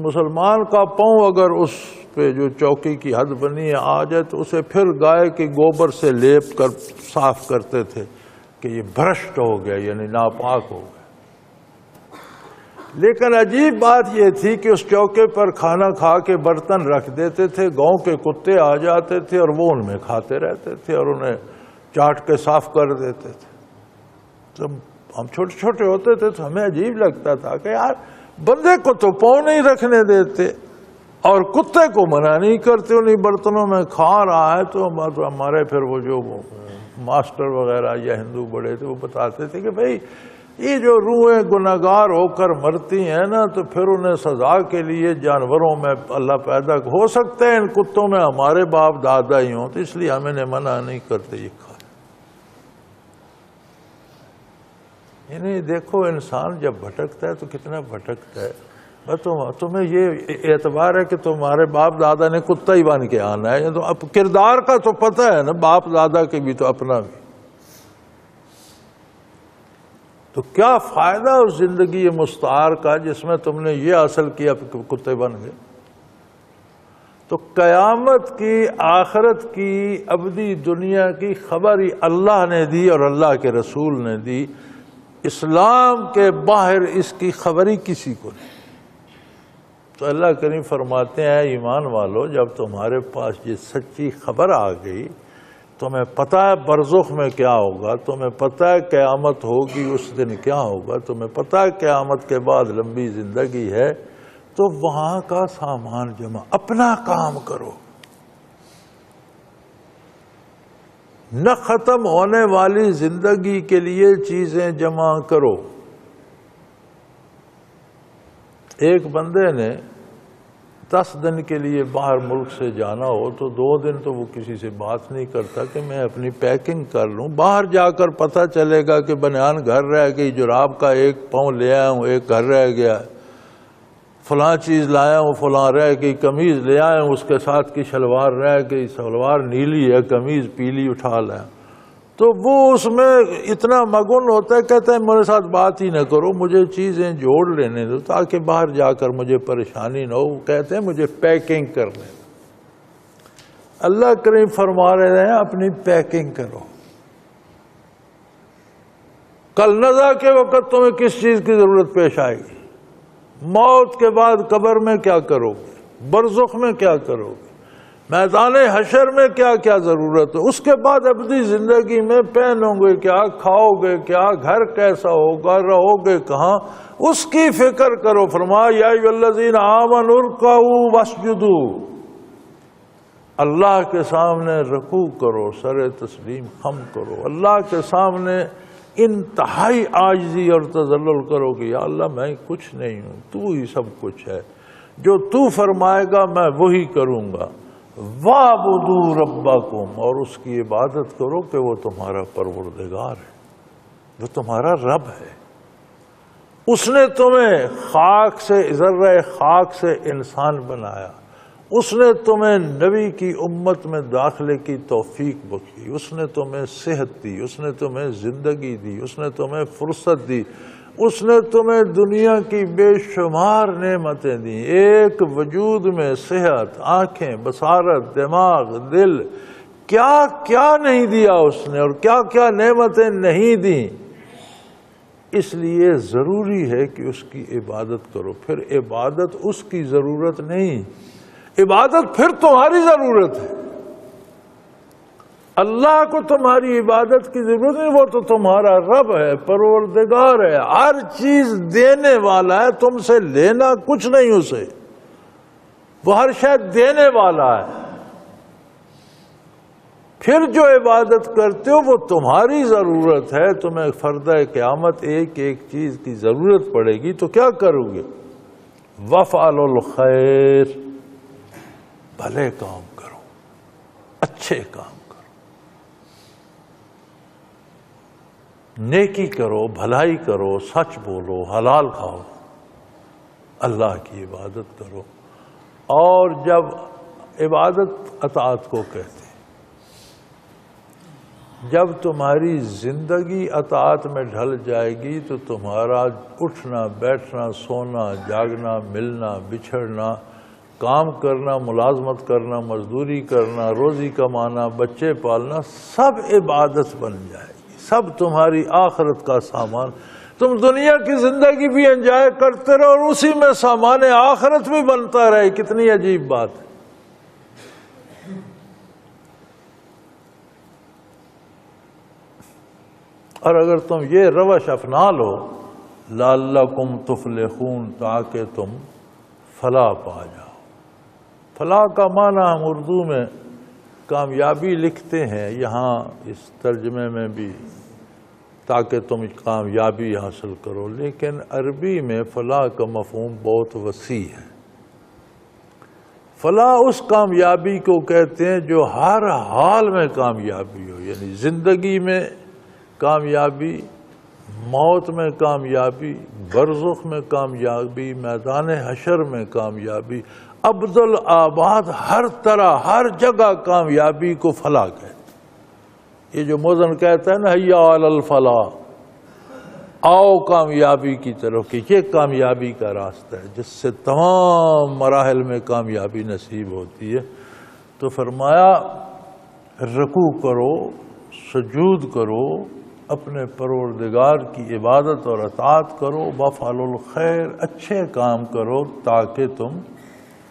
مسلمان کا پاؤں اگر اس پہ جو چوکی کی حد بنی ہے آ جائے تو اسے پھر گائے کے گوبر سے لیپ کر صاف کرتے تھے کہ یہ بھرشٹ ہو گیا، یعنی ناپاک ہو گیا۔ لیکن عجیب بات یہ تھی کہ اس چوکے پر کھانا کھا کے برتن رکھ دیتے تھے، گاؤں کے کتے آ جاتے تھے اور وہ ان میں کھاتے رہتے تھے اور انہیں چاٹ کے صاف کر دیتے تھے۔ جب ہم چھوٹے چھوٹے ہوتے تھے تو ہمیں عجیب لگتا تھا کہ یار بندے کو تو پاؤں نہیں رکھنے دیتے اور کتے کو منع نہیں کرتے، انہیں برتنوں میں کھا رہا ہے۔ تو ہمارے پھر وہ جو ماسٹر وغیرہ یا ہندو بڑے تھے وہ بتاتے تھے کہ بھئی یہ جو روحیں گناہگار ہو کر مرتی ہیں نا، تو پھر انہیں سزا کے لیے جانوروں میں اللہ پیدا ہو سکتے ہیں، ان کتوں میں ہمارے باپ دادا ہی ہوں، تو اس لیے ہم انہیں منع نہیں کرتے یہ کھائیں۔ یعنی دیکھو انسان جب بھٹکتا ہے تو کتنا بھٹکتا ہے۔ تمہیں یہ اعتبار ہے کہ تمہارے باپ دادا نے کتا ہی بن کے آنا ہے، تو اب کردار کا تو پتہ ہے نا، باپ دادا کے بھی تو اپنا بھی۔ تو کیا فائدہ اس زندگی مستعار کا جس میں تم نے یہ حاصل کیا کہ کتے بن گئے؟ تو قیامت کی، آخرت کی، ابدی دنیا کی خبر ہی اللہ نے دی اور اللہ کے رسول نے دی۔ اسلام کے باہر اس کی خبر ہی کسی کو نہیں۔ تو اللہ کریم فرماتے ہیں ایمان والو، جب تمہارے پاس یہ سچی خبر آ گئی، تمہیں پتہ ہے برزخ میں کیا ہوگا، تمہیں پتہ ہے قیامت ہوگی اس دن کیا ہوگا، تمہیں پتہ ہے قیامت کے بعد لمبی زندگی ہے، تو وہاں کا سامان جمع، اپنا کام کرو، نہ ختم ہونے والی زندگی کے لیے چیزیں جمع کرو۔ ایک بندے نے 10 دن کے لیے باہر ملک سے جانا ہو تو 2 دن تو وہ کسی سے بات نہیں کرتا کہ میں اپنی پیکنگ کر لوں، باہر جا کر پتہ چلے گا کہ بنیان گھر رہ گئی، جراب کا 1 پاؤں لے آیا ہوں، 1 گھر رہ گیا، فلاں چیز لایا ہوں، فلاں رہ گئی، قمیض لے آیا ہوں، اس کے ساتھ کی شلوار رہ گئی، شلوار نیلی ہے، قمیض پیلی اٹھا لایا۔ تو وہ اس میں اتنا مگن ہوتا ہے، کہتا ہے میرے ساتھ بات ہی نہ کرو، مجھے چیزیں جوڑ لینے دو تاکہ باہر جا کر مجھے پریشانی نہ ہو۔ وہ کہتے ہیں مجھے پیکنگ کرنے دو۔ اللہ کریم فرما رہے ہیں اپنی پیکنگ کرو، کل نزا کے وقت تمہیں کس چیز کی ضرورت پیش آئے گی، موت کے بعد قبر میں کیا کرو گے، برزخ میں کیا کرو گے، میدان حشر میں کیا کیا ضرورت ہے، اس کے بعد اپنی زندگی میں پہنو گے کیا، کھاؤ گے کیا، گھر کیسا ہوگا، رہو گے کہاں، اس کی فکر کرو۔ فرمایا یا ایھا الذین آمنوا ارکعوا واسجدوا، اللہ کے سامنے رکوع کرو، سر تسلیم خم کرو، اللہ کے سامنے انتہائی عاجزی اور تذلل کرو کہ یا اللہ میں کچھ نہیں ہوں، تو ہی سب کچھ ہے، جو تو فرمائے گا میں وہی کروں گا۔ وَاعْبُدُوا رَبَّكُمْ، اور اس کی عبادت کرو کہ وہ تمہارا پروردگار ہے، وہ تمہارا رب ہے۔ اس نے تمہیں خاک سے، ذرہ خاک سے انسان بنایا، اس نے تمہیں نبی کی امت میں داخلے کی توفیق بخشی، اس نے تمہیں صحت دی، اس نے تمہیں زندگی دی، اس نے تمہیں فرصت دی، اس نے تمہیں دنیا کی بے شمار نعمتیں دی، ایک وجود میں صحت، آنکھیں، بصارت، دماغ، دل، کیا کیا نہیں دیا اس نے، اور کیا کیا نعمتیں نہیں دیں۔ اس لیے ضروری ہے کہ اس کی عبادت کرو۔ پھر عبادت اس کی ضرورت نہیں، عبادت پھر تمہاری ضرورت ہے۔ اللہ کو تمہاری عبادت کی ضرورت نہیں، وہ تو تمہارا رب ہے، پروردگار ہے، ہر چیز دینے والا ہے، تم سے لینا کچھ نہیں اسے، وہ ہر شے دینے والا ہے۔ پھر جو عبادت کرتے ہو وہ تمہاری ضرورت ہے، تمہیں فردہ قیامت ایک ایک چیز کی ضرورت پڑے گی تو کیا کرو گے؟ وَافْعَلُوا الْخَيْرَ، بھلے کام کرو، اچھے کام کرو، نیکی کرو، بھلائی کرو، سچ بولو، حلال کھاؤ، اللہ کی عبادت کرو۔ اور جب عبادت اطاعت کو کہتے ہیں، جب تمہاری زندگی اطاعت میں ڈھل جائے گی تو تمہارا اٹھنا، بیٹھنا، سونا، جاگنا، ملنا، بچھڑنا، کام کرنا، ملازمت کرنا، مزدوری کرنا، روزی کمانا، بچے پالنا، سب عبادت بن جائے گی، سب تمہاری آخرت کا سامان۔ تم دنیا کی زندگی بھی انجوائے کرتے رہو اور اسی میں سامان آخرت بھی بنتا رہے، کتنی عجیب بات ہے۔ اور اگر تم یہ روش اپنا لو، لعلکم تفلحون، تاکہ تم فلاح پا جاؤ۔ فلاح کا معنی ہم اردو میں کامیابی لکھتے ہیں، یہاں اس ترجمے میں بھی تاکہ تم کامیابی حاصل کرو، لیکن عربی میں فلاح کا مفہوم بہت وسیع ہے۔ فلاح اس کامیابی کو کہتے ہیں جو ہر حال میں کامیابی ہو، یعنی زندگی میں کامیابی، موت میں کامیابی، برزخ میں کامیابی، میدان حشر میں کامیابی، عبدالآباد، ہر طرح ہر جگہ کامیابی کو فلاح کہتے ہیں۔ یہ جو مؤذن کہتا ہے نا حی علی الفلاح، آؤ کامیابی کی طرف، کہ یہ کامیابی کا راستہ ہے جس سے تمام مراحل میں کامیابی نصیب ہوتی ہے۔ تو فرمایا رکوع کرو، سجود کرو، اپنے پروردگار کی عبادت اور اطاعت کرو، وافعلوا الخیر، اچھے کام کرو تاکہ تم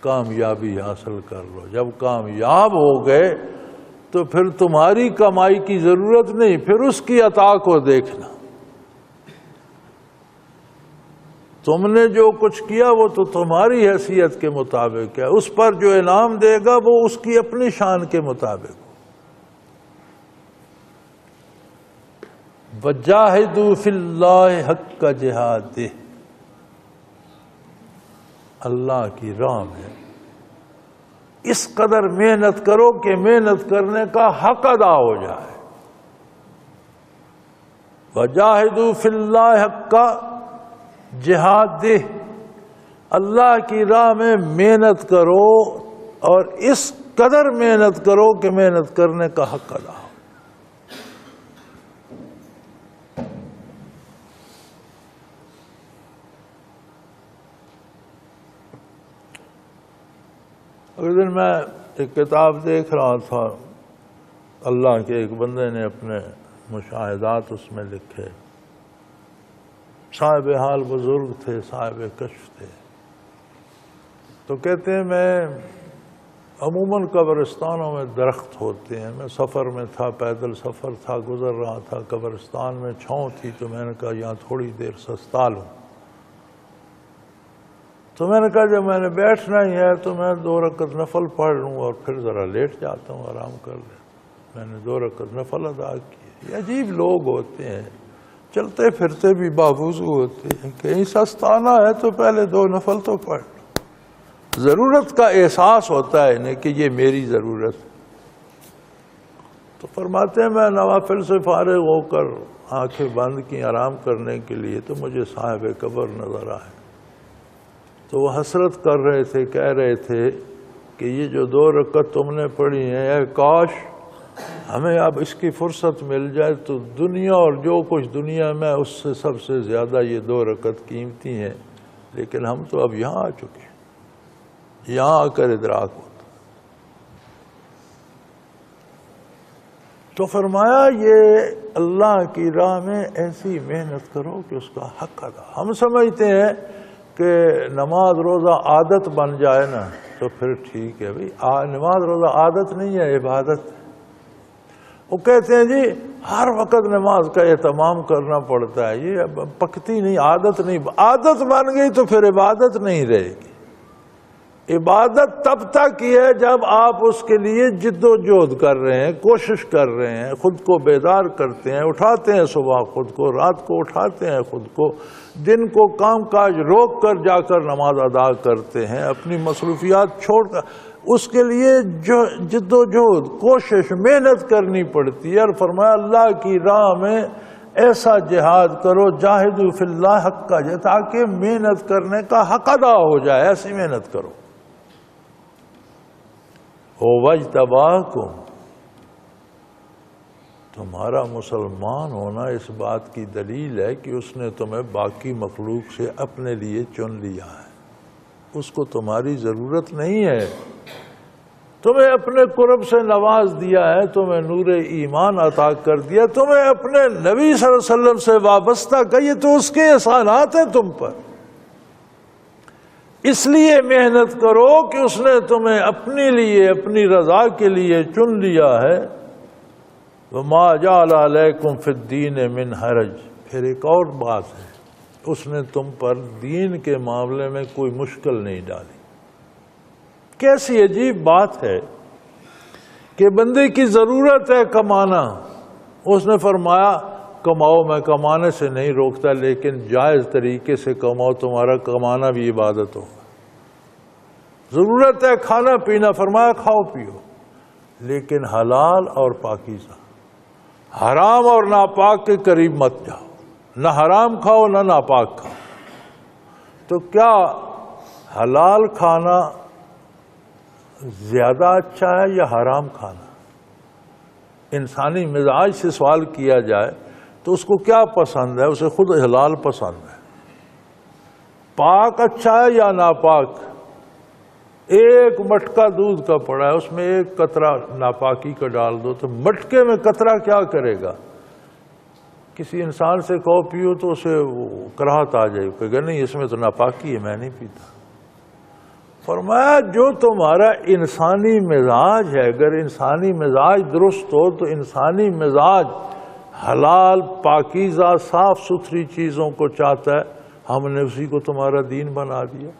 کامیابی حاصل کر لو۔ جب کامیاب ہو گئے تو پھر تمہاری کمائی کی ضرورت نہیں، پھر اس کی عطا کو دیکھنا۔ تم نے جو کچھ کیا وہ تو تمہاری حیثیت کے مطابق ہے، اس پر جو انعام دے گا وہ اس کی اپنی شان کے مطابق۔ وَجَاهِدُوا فِي اللَّهِ حَقَّ جِهَادِهِ، اللہ کی راہ میں اس قدر محنت کرو کہ محنت کرنے کا حق ادا ہو جائے۔ وَجَاهِدُوا فِي اللَّهِ حَقَّ جِهَادِهِ، اللہ کی راہ میں محنت کرو اور اس قدر محنت کرو کہ محنت کرنے کا حق ادا ہو۔ اگر دن میں ایک کتاب دیکھ رہا تھا، اللہ کے ایک بندے نے اپنے مشاہدات اس میں لکھے، صاحب حال بزرگ تھے، صاحب کشف تھے، تو کہتے ہیں میں عموماً قبرستانوں میں درخت ہوتے ہیں. میں سفر میں تھا، پیدل سفر تھا، گزر رہا تھا، قبرستان میں چھاؤں تھی، تو میں نے کہا یہاں تھوڑی دیر سستا لوں. تو میں نے کہا جب میں نے بیٹھنا ہی ہے تو میں 2 رکعت نفل پڑھ لوں اور پھر ذرا لیٹ جاتا ہوں، آرام کر لیں. میں نے 2 رکعت نفل ادا کیے. یہ عجیب لوگ ہوتے ہیں، چلتے پھرتے بھی باوضو ہوتے ہیں. کہیں سستانا ہے تو پہلے 2 نفل تو پڑھ لو. ضرورت کا احساس ہوتا ہے انہیں کہ یہ میری ضرورت ہے. تو فرماتے ہیں میں نوافل سے فارغ ہو کر آنکھیں بند کی آرام کرنے کے لیے تو مجھے صاحب قبر نظر آئے. تو وہ حسرت کر رہے تھے، کہہ رہے تھے کہ یہ جو 2 رکعت تم نے پڑھی ہیں، اے کاش ہمیں اب اس کی فرصت مل جائے تو دنیا اور جو کچھ دنیا میں اس سے سب سے زیادہ یہ 2 رکعت قیمتی ہیں. لیکن ہم تو اب یہاں آ چکے ہیں، یہاں آ کر ادراک ہوتا. تو فرمایا یہ اللہ کی راہ میں ایسی محنت کرو کہ اس کا حق ادا. ہم سمجھتے ہیں کہ نماز روزہ عادت بن جائے نا تو پھر ٹھیک ہے. بھائی نماز روزہ عادت نہیں ہے، عبادت. وہ کہتے ہیں جی ہر وقت نماز کا اہتمام کرنا پڑتا ہے، یہ پکتی نہیں، عادت نہیں. عادت بن گئی تو پھر عبادت نہیں رہے گی. عبادت تب تک ہی ہے جب آپ اس کے لیے جد و جہد کر رہے ہیں، کوشش کر رہے ہیں، خود کو بیدار کرتے ہیں، اٹھاتے ہیں صبح خود کو، رات کو اٹھاتے ہیں خود کو، دن کو کام کاج روک کر جا کر نماز ادا کرتے ہیں، اپنی مصروفیات چھوڑ کر. اس کے لیے جو جد و جہد، کوشش، محنت کرنی پڑتی ہے. اور فرمایا اللہ کی راہ میں ایسا جہاد کرو، جاہدوا فی اللہ حق کا، تاکہ محنت کرنے کا حق ادا ہو جائے. ایسی محنت کرو. وَاجْتَبَاكُمْ، تمہارا مسلمان ہونا اس بات کی دلیل ہے کہ اس نے تمہیں باقی مخلوق سے اپنے لیے چن لیا ہے. اس کو تمہاری ضرورت نہیں ہے. تمہیں اپنے قرب سے نواز دیا ہے، تمہیں نور ایمان عطا کر دیا، تمہیں اپنے نبی صلی اللہ علیہ وسلم سے وابستہ کیا. یہ تو اس کے احسانات ہیں تم پر. اس لیے محنت کرو کہ اس نے تمہیں اپنے لیے، اپنی رضا کے لیے چن لیا ہے. وَمَا جَعَلَ عَلَيْكُمْ فِي الدِّينِ مِنْ حَرَجٍ. پھر ایک اور بات ہے، اس نے تم پر دین کے معاملے میں کوئی مشکل نہیں ڈالی. کیسی عجیب بات ہے کہ بندے کی ضرورت ہے کمانا، اس نے فرمایا کماؤ، میں کمانے سے نہیں روکتا، لیکن جائز طریقے سے کماؤ، تمہارا کمانا بھی عبادت ہو. ضرورت ہے کھانا پینا، فرمایا کھاؤ پیو، لیکن حلال اور پاکیزہ. حرام اور ناپاک کے قریب مت جاؤ. نہ حرام کھاؤ نہ ناپاک کھاؤ. تو کیا حلال کھانا زیادہ اچھا ہے یا حرام کھانا؟ انسانی مزاج سے سوال کیا جائے تو اس کو کیا پسند ہے؟ اسے خود حلال پسند ہے. پاک اچھا ہے یا ناپاک؟ ایک مٹکا دودھ کا پڑا ہے، اس میں ایک قطرہ ناپاکی کا ڈال دو تو مٹکے میں قطرہ کیا کرے گا؟ کسی انسان سے کہو پیو تو اسے کراہت آ جائے، کہے گا نہیں اس میں تو ناپاکی ہے، میں نہیں پیتا. فرمایا جو تمہارا انسانی مزاج ہے، اگر انسانی مزاج درست ہو تو انسانی مزاج حلال، پاکیزہ، صاف ستھری چیزوں کو چاہتا ہے. ہم نے اسی کو تمہارا دین بنا دیا.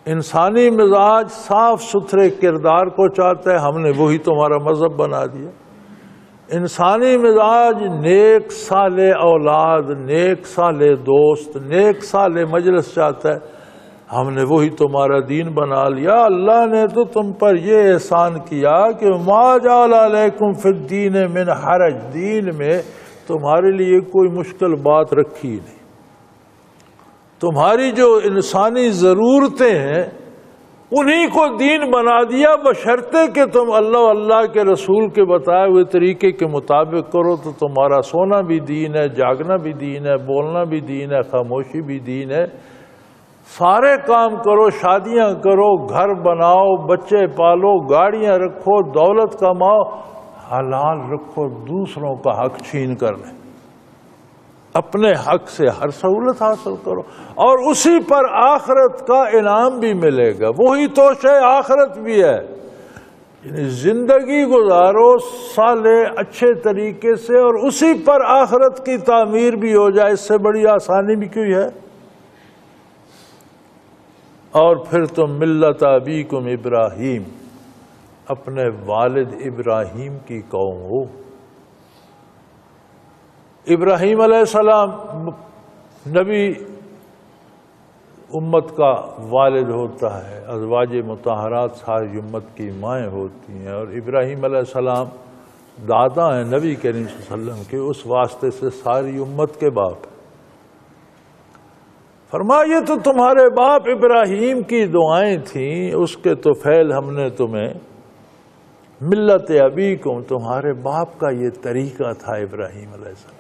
انسانی مزاج صاف ستھرے کردار کو چاہتا ہے، ہم نے وہی تمہارا مذہب بنا دیا. انسانی مزاج نیک صالح اولاد، نیک صالح دوست، نیک صالح مجلس چاہتا ہے، ہم نے وہی تمہارا دین بنا لیا. اللہ نے تو تم پر یہ احسان کیا کہ ما جعل علیکم فی الدین من حرج، دین میں تمہارے لیے کوئی مشکل بات رکھی نہیں. تمہاری جو انسانی ضرورتیں ہیں انہی کو دین بنا دیا، بشرطے کہ تم اللہ کے رسول کے بتائے ہوئے طریقے کے مطابق کرو. تو تمہارا سونا بھی دین ہے، جاگنا بھی دین ہے، بولنا بھی دین ہے، خاموشی بھی دین ہے. سارے کام کرو، شادیاں کرو، گھر بناؤ، بچے پالو، گاڑیاں رکھو، دولت کماؤ، حلال رکھو، دوسروں کا حق چھین کر لیں. اپنے حق سے ہر سہولت حاصل کرو اور اسی پر آخرت کا انعام بھی ملے گا. وہی توشہ آخرت بھی ہے. یعنی زندگی گزارو صالح اچھے طریقے سے اور اسی پر آخرت کی تعمیر بھی ہو جائے، اس سے بڑی آسانی بھی کوئی ہے؟ اور پھر تم ملت ابیکم ابراہیم، اپنے والد ابراہیم کی قوم ہو۔ ابراہیم علیہ السلام نبی امت کا والد ہوتا ہے، ازواج مطہرات ساری امت کی مائیں ہوتی ہیں، اور ابراہیم علیہ السلام دادا ہیں نبی کریم صلی اللہ علیہ وسلم کے، اس واسطے سے ساری امت کے باپ ہیں۔ فرمایا تو تمہارے باپ ابراہیم کی دعائیں تھیں، اس کے تو فعل ہم نے تمہیں ملت ابیکم، تمہارے باپ کا یہ طریقہ تھا ابراہیم علیہ السلام۔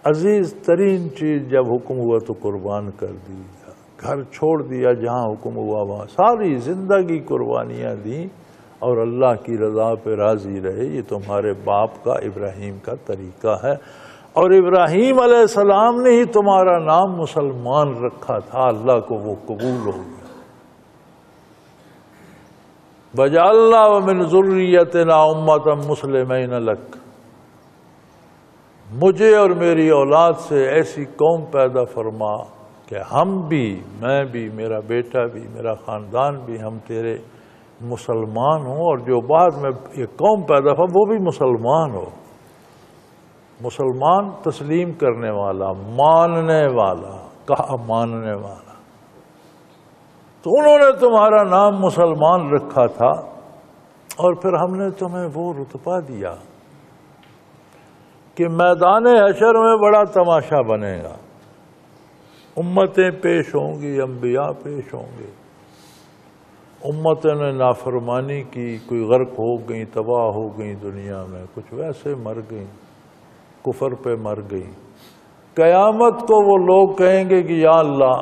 عزیز ترین چیز جب حکم ہوا تو قربان کر دیا، گھر چھوڑ دیا جہاں حکم ہوا وہاں، ساری زندگی قربانیاں دیں اور اللہ کی رضا پہ راضی رہے۔ یہ تمہارے باپ کا ابراہیم کا طریقہ ہے، اور ابراہیم علیہ السلام نے ہی تمہارا نام مسلمان رکھا تھا، اللہ کو وہ قبول ہو گیا۔ وَجَعَلْنَا وَمِنْ ذُرِّيَّتِنَا أُمَّةً مُسْلِمِينَ لَكَ، مجھے اور میری اولاد سے ایسی قوم پیدا فرما کہ ہم بھی، میں بھی، میرا بیٹا بھی، میرا خاندان بھی، ہم تیرے مسلمان ہوں، اور جو بعد میں یہ قوم پیدا ہو وہ بھی مسلمان ہو۔ مسلمان تسلیم کرنے والا، ماننے والا، کہا ماننے والا۔ تو انہوں نے تمہارا نام مسلمان رکھا تھا، اور پھر ہم نے تمہیں وہ رتبہ دیا کہ میدان حشر میں بڑا تماشا بنے گا، امتیں پیش ہوں گی، انبیاء پیش ہوں گے، امتوں نے نافرمانی کی، کوئی غرق ہو گئی، تباہ ہو گئی دنیا میں، کچھ ویسے مر گئیں، کفر پہ مر گئی۔ قیامت کو وہ لوگ کہیں گے کہ یا اللہ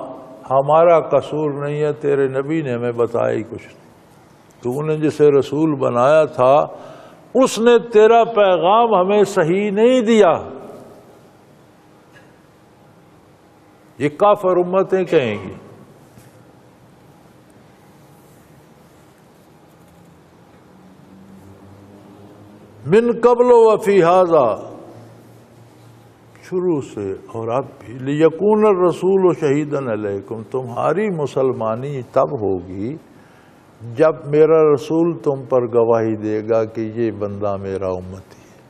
ہمارا قصور نہیں ہے، تیرے نبی نے ہمیں بتایا ہی کچھ نہیں، تو نے جسے رسول بنایا تھا اس نے تیرا پیغام ہمیں صحیح نہیں دیا۔ یہ کافر امتیں کہیں گی۔ من قبل وفی ھذا، شروع سے اور اب بھی، لیکون الرسول شہیدا علیکم، تمہاری مسلمانی تب ہوگی جب میرا رسول تم پر گواہی دے گا کہ یہ بندہ میرا امتی ہے۔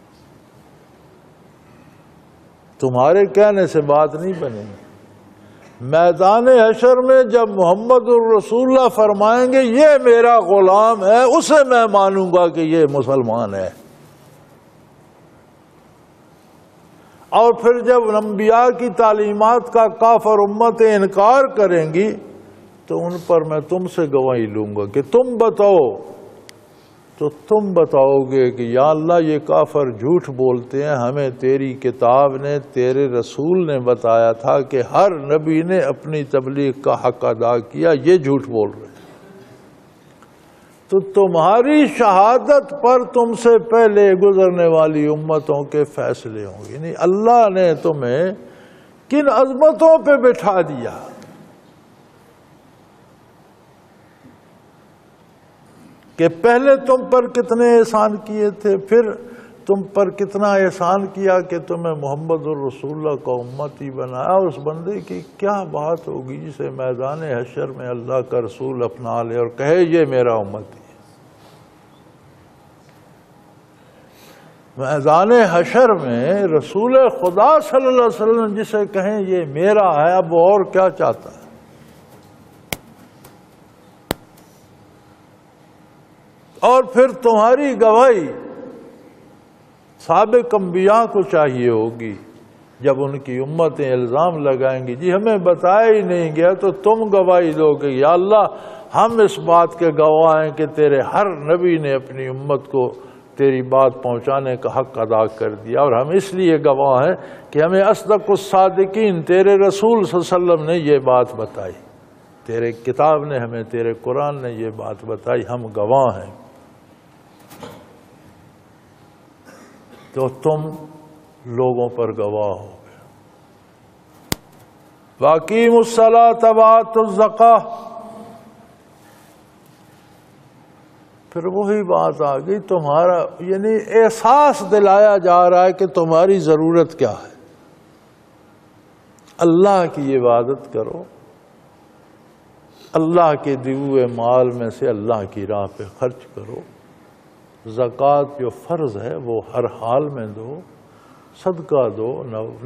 تمہارے کہنے سے بات نہیں بنے گی۔ میدان حشر میں جب محمد الرسول اللہ فرمائیں گے یہ میرا غلام ہے، اسے میں مانوں گا کہ یہ مسلمان ہے۔ اور پھر جب انبیاء کی تعلیمات کا کافر امتیں انکار کریں گی تو ان پر میں تم سے گواہی لوں گا کہ تم بتاؤ، تو تم بتاؤ گے کہ یا اللہ یہ کافر جھوٹ بولتے ہیں، ہمیں تیری کتاب نے، تیرے رسول نے بتایا تھا کہ ہر نبی نے اپنی تبلیغ کا حق ادا کیا، یہ جھوٹ بول رہے ہیں۔ تو تمہاری شہادت پر تم سے پہلے گزرنے والی امتوں کے فیصلے ہوں گے، یعنی اللہ نے تمہیں کن عظمتوں پہ بٹھا دیا، کہ پہلے تم پر کتنے احسان کیے تھے، پھر تم پر کتنا احسان کیا کہ تمہیں محمد الرسول اللہ کا امتی بنایا۔ اس بندے کی کیا بات ہوگی جسے میدان حشر میں اللہ کا رسول اپنا لے اور کہے یہ میرا امتی ہے۔ میدان حشر میں رسول خدا صلی اللہ علیہ وسلم جسے کہیں یہ میرا ہے، اب وہ اور کیا چاہتا ہے؟ اور پھر تمہاری گواہی سابق انبیاء کو چاہیے ہوگی، جب ان کی امتیں الزام لگائیں گی جی ہمیں بتایا ہی نہیں گیا، تو تم گواہی دو گے یا اللہ ہم اس بات کے گواہ ہیں کہ تیرے ہر نبی نے اپنی امت کو تیری بات پہنچانے کا حق ادا کر دیا، اور ہم اس لیے گواہ ہیں کہ ہمیں اصدق الصادقین تیرے رسول صلی اللہ علیہ وسلم نے یہ بات بتائی، تیرے کتاب نے ہمیں، تیرے قرآن نے یہ بات بتائی، ہم گواہ ہیں۔ تو تم لوگوں پر گواہ ہو گئے۔ وَأَقِیمُوا الصَّلَاةَ وَآتُوا الزَّکَاةَ، پھر وہی بات آ گئی، تمہارا یعنی احساس دلایا جا رہا ہے کہ تمہاری ضرورت کیا ہے۔ اللہ کی عبادت کرو، اللہ کے دیے ہوئے مال میں سے اللہ کی راہ پہ خرچ کرو، زکوٰۃ جو فرض ہے وہ ہر حال میں دو، صدقہ دو،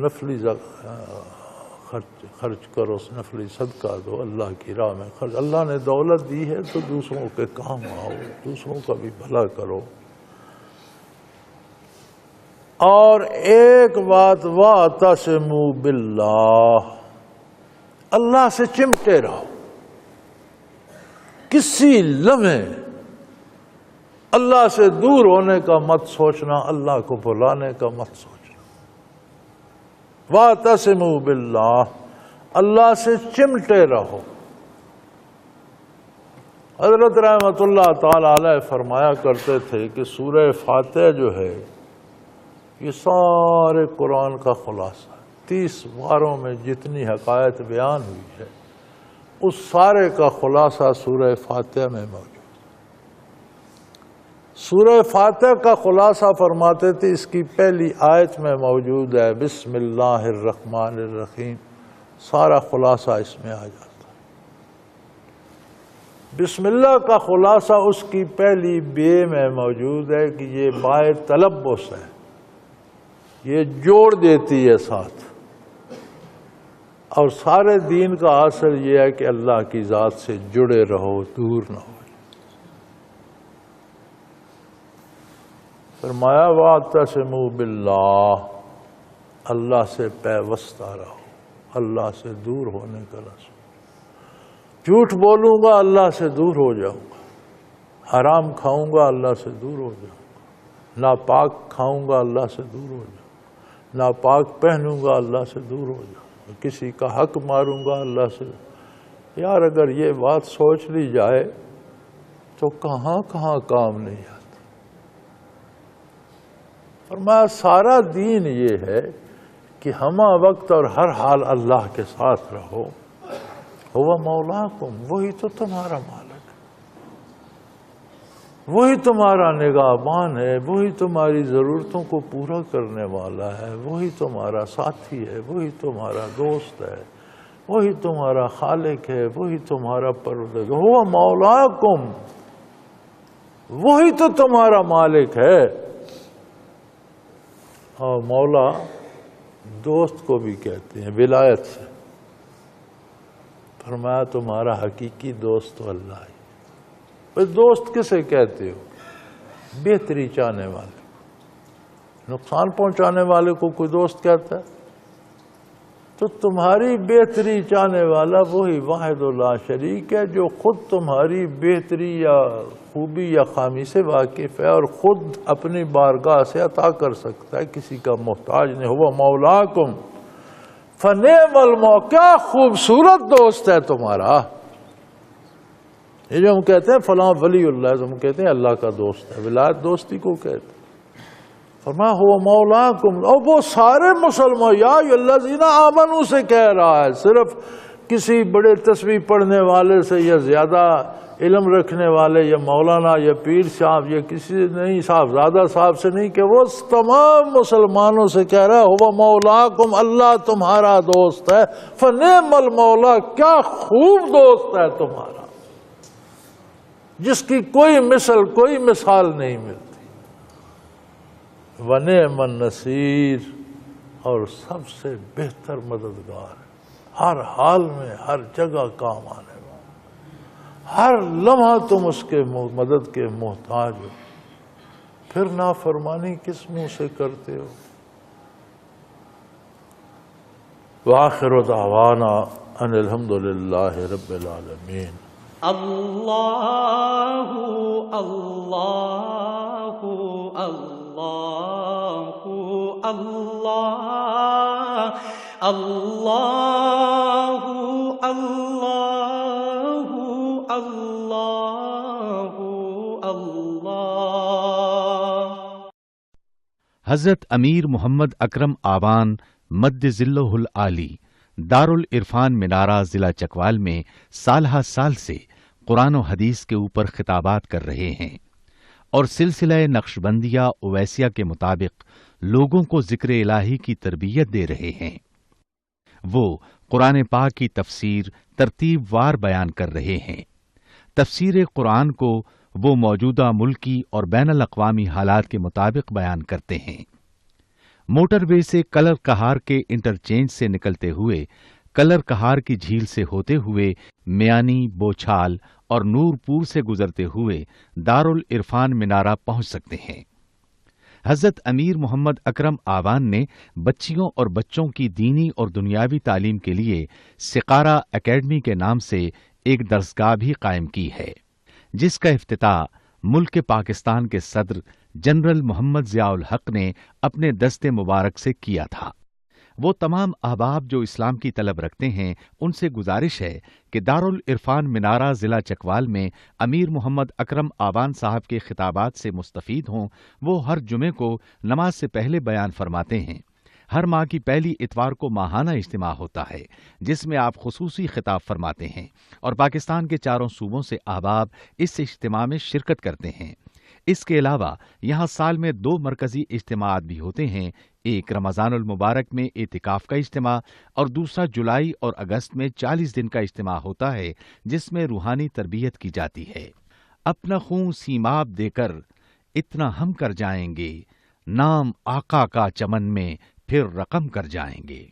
نفلی خرچ کرو، نفلی صدقہ دو، اللہ کی راہ میں خرچ۔ اللہ نے دولت دی ہے تو دوسروں کے کام آؤ، دوسروں کا بھی بھلا کرو۔ اور ایک بات، وَاعْتَصِمُوا بِاللَّهِ، اللہ سے چمٹے رہو، کسی لمحے اللہ سے دور ہونے کا مت سوچنا، اللہ کو بھلانے کا مت سوچنا۔ وَاعْتَصِمُوا بِاللَّهِ، اللہ سے چمٹے رہو۔ حضرت رحمۃ اللہ تعالی علیہ فرمایا کرتے تھے کہ سورہ فاتحہ جو ہے یہ سارے قرآن کا خلاصہ ہے۔ 30 باروں میں جتنی حقائق بیان ہوئی ہے اس سارے کا خلاصہ سورہ فاتحہ میں موجود ہے۔ سورہ فاتحہ کا خلاصہ فرماتے تھے، اس کی پہلی آیت میں موجود ہے بسم اللہ الرحمن الرحیم، سارا خلاصہ اس میں آ جاتا ہے۔ بسم اللہ کا خلاصہ اس کی پہلی بے میں موجود ہے کہ یہ بائے تلبس ہے، یہ جوڑ دیتی ہے ساتھ، اور سارے دین کا اصل یہ ہے کہ اللہ کی ذات سے جڑے رہو، دور نہ ہو۔ فرمایا وَاعْتَصِمُوا بِاللَّهِ، اللہ سے پیوستہ رہو، اللہ سے دور ہونے کا رسول۔ جھوٹ بولوں گا اللہ سے دور ہو جاؤں گا، حرام کھاؤں گا اللہ سے دور ہو جاؤں گا، ناپاک کھاؤں گا اللہ سے دور ہو جاؤں گا، ناپاک پہنوں گا اللہ سے دور ہو جاؤں گا، کسی کا حق ماروں گا اللہ سے۔ یار اگر یہ بات سوچ لی جائے تو کہاں کہاں کام نہیں آتا۔ فرمایا سارا دین یہ ہے کہ ہمہ وقت اور ہر حال اللہ کے ساتھ رہو، ہوا مولاکم، وہی تو تمہارا مالک ہے، وہی تمہارا نگہبان ہے، وہی تمہاری ضرورتوں کو پورا کرنے والا ہے، وہی تمہارا ساتھی ہے، وہی تمہارا دوست ہے، وہی تمہارا خالق ہے، وہی تمہارا پروردگار، ہوا مولاکم، وہی تو تمہارا مالک ہے۔ اور مولا دوست کو بھی کہتے ہیں ولایت سے۔ فرمایا تمہارا حقیقی دوست تو اللہ ہے۔ بھئی دوست کسے کہتے ہو؟ بہتری چاہنے والے کو، نقصان پہنچانے والے کو کوئی دوست کہتا ہے؟ تو تمہاری بہتری چاہنے والا وہی واحد لا شریک ہے جو خود تمہاری بہتری یا خوبی یا خامی سے واقف ہے اور خود اپنی بارگاہ سے عطا کر سکتا ہے، کسی کا محتاج نہیں۔ ہوا مولاکم فنعم المولا، کیا خوبصورت دوست ہے تمہارا۔ یہ جو ہم کہتے ہیں فلاں ولی اللہ، ہم کہتے ہیں اللہ کا دوست ہے، ولایت دوستی کو کہتے ہیں۔ فرمایا ہوا مولاکم، اور وہ سارے مسلمان، یا الذین آمنوا سے کہہ رہا ہے، صرف کسی بڑے تسبیح پڑھنے والے سے یا زیادہ علم رکھنے والے یا مولانا یا پیر صاحب یا کسی نہیں صاحبزادہ صاحب سے نہیں، کہ وہ تمام مسلمانوں سے کہہ رہا ہے ہوا مولاکم، اللہ تمہارا دوست ہے۔ فنعم المولا، کیا خوب دوست ہے تمہارا، جس کی کوئی مثل کوئی مثال نہیں ملتی۔ وَنِعْمَ النَّصِيرُ، اور سب سے بہتر مددگار ہے، ہر حال میں ہر جگہ کام آنے والا، ہر لمحہ تم اس کے مدد کے محتاج ہو، پھر نافرمانی کس منہ سے کرتے ہو۔ وآخر دعوانا ان الحمد للہ رب العالمین۔ اللہ اللہ اللہ اللہ اللہ اللہ اللہ اللہ۔ حضرت امیر محمد اکرم آوان مد ذلہ العالی دارالعرفان منارہ ضلع چکوال میں سالہ سال سے قرآن و حدیث کے اوپر خطابات کر رہے ہیں۔ اور سلسلہ نقشبندیہ اویسیہ کے مطابق لوگوں کو ذکر الہی کی تربیت دے رہے ہیں۔ وہ قرآن پاک کی تفسیر ترتیب وار بیان کر رہے ہیں۔ تفسیر قرآن کو وہ موجودہ ملکی اور بین الاقوامی حالات کے مطابق بیان کرتے ہیں۔ موٹر وے سے کلر کہار کے انٹرچینج سے نکلتے ہوئے، کلر کہار کی جھیل سے ہوتے ہوئے، میانی، بوچھال اور نور پور سے گزرتے ہوئے دارالعرفان منارہ پہنچ سکتے ہیں۔ حضرت امیر محمد اکرم آوان نے بچیوں اور بچوں کی دینی اور دنیاوی تعلیم کے لیے سقارہ اکیڈمی کے نام سے ایک درسگاہ بھی قائم کی ہے، جس کا افتتاح ملک پاکستان کے صدر جنرل محمد ضیاء الحق نے اپنے دست مبارک سے کیا تھا۔ وہ تمام احباب جو اسلام کی طلب رکھتے ہیں، ان سے گزارش ہے کہ دارالعرفان منارہ ضلع چکوال میں امیر محمد اکرم آوان صاحب کے خطابات سے مستفید ہوں۔ وہ ہر جمعے کو نماز سے پہلے بیان فرماتے ہیں۔ ہر ماہ کی پہلی اتوار کو ماہانہ اجتماع ہوتا ہے، جس میں آپ خصوصی خطاب فرماتے ہیں، اور پاکستان کے چاروں صوبوں سے احباب اس اجتماع میں شرکت کرتے ہیں۔ اس کے علاوہ یہاں سال میں 2 مرکزی اجتماعات بھی ہوتے ہیں، ایک رمضان المبارک میں اعتکاف کا اجتماع اور دوسرا جولائی اور اگست میں 40 دن کا اجتماع ہوتا ہے، جس میں روحانی تربیت کی جاتی ہے۔ اپنا خون سیماب دے کر اتنا ہم کر جائیں گے، نام آقا کا چمن میں پھر رقم کر جائیں گے۔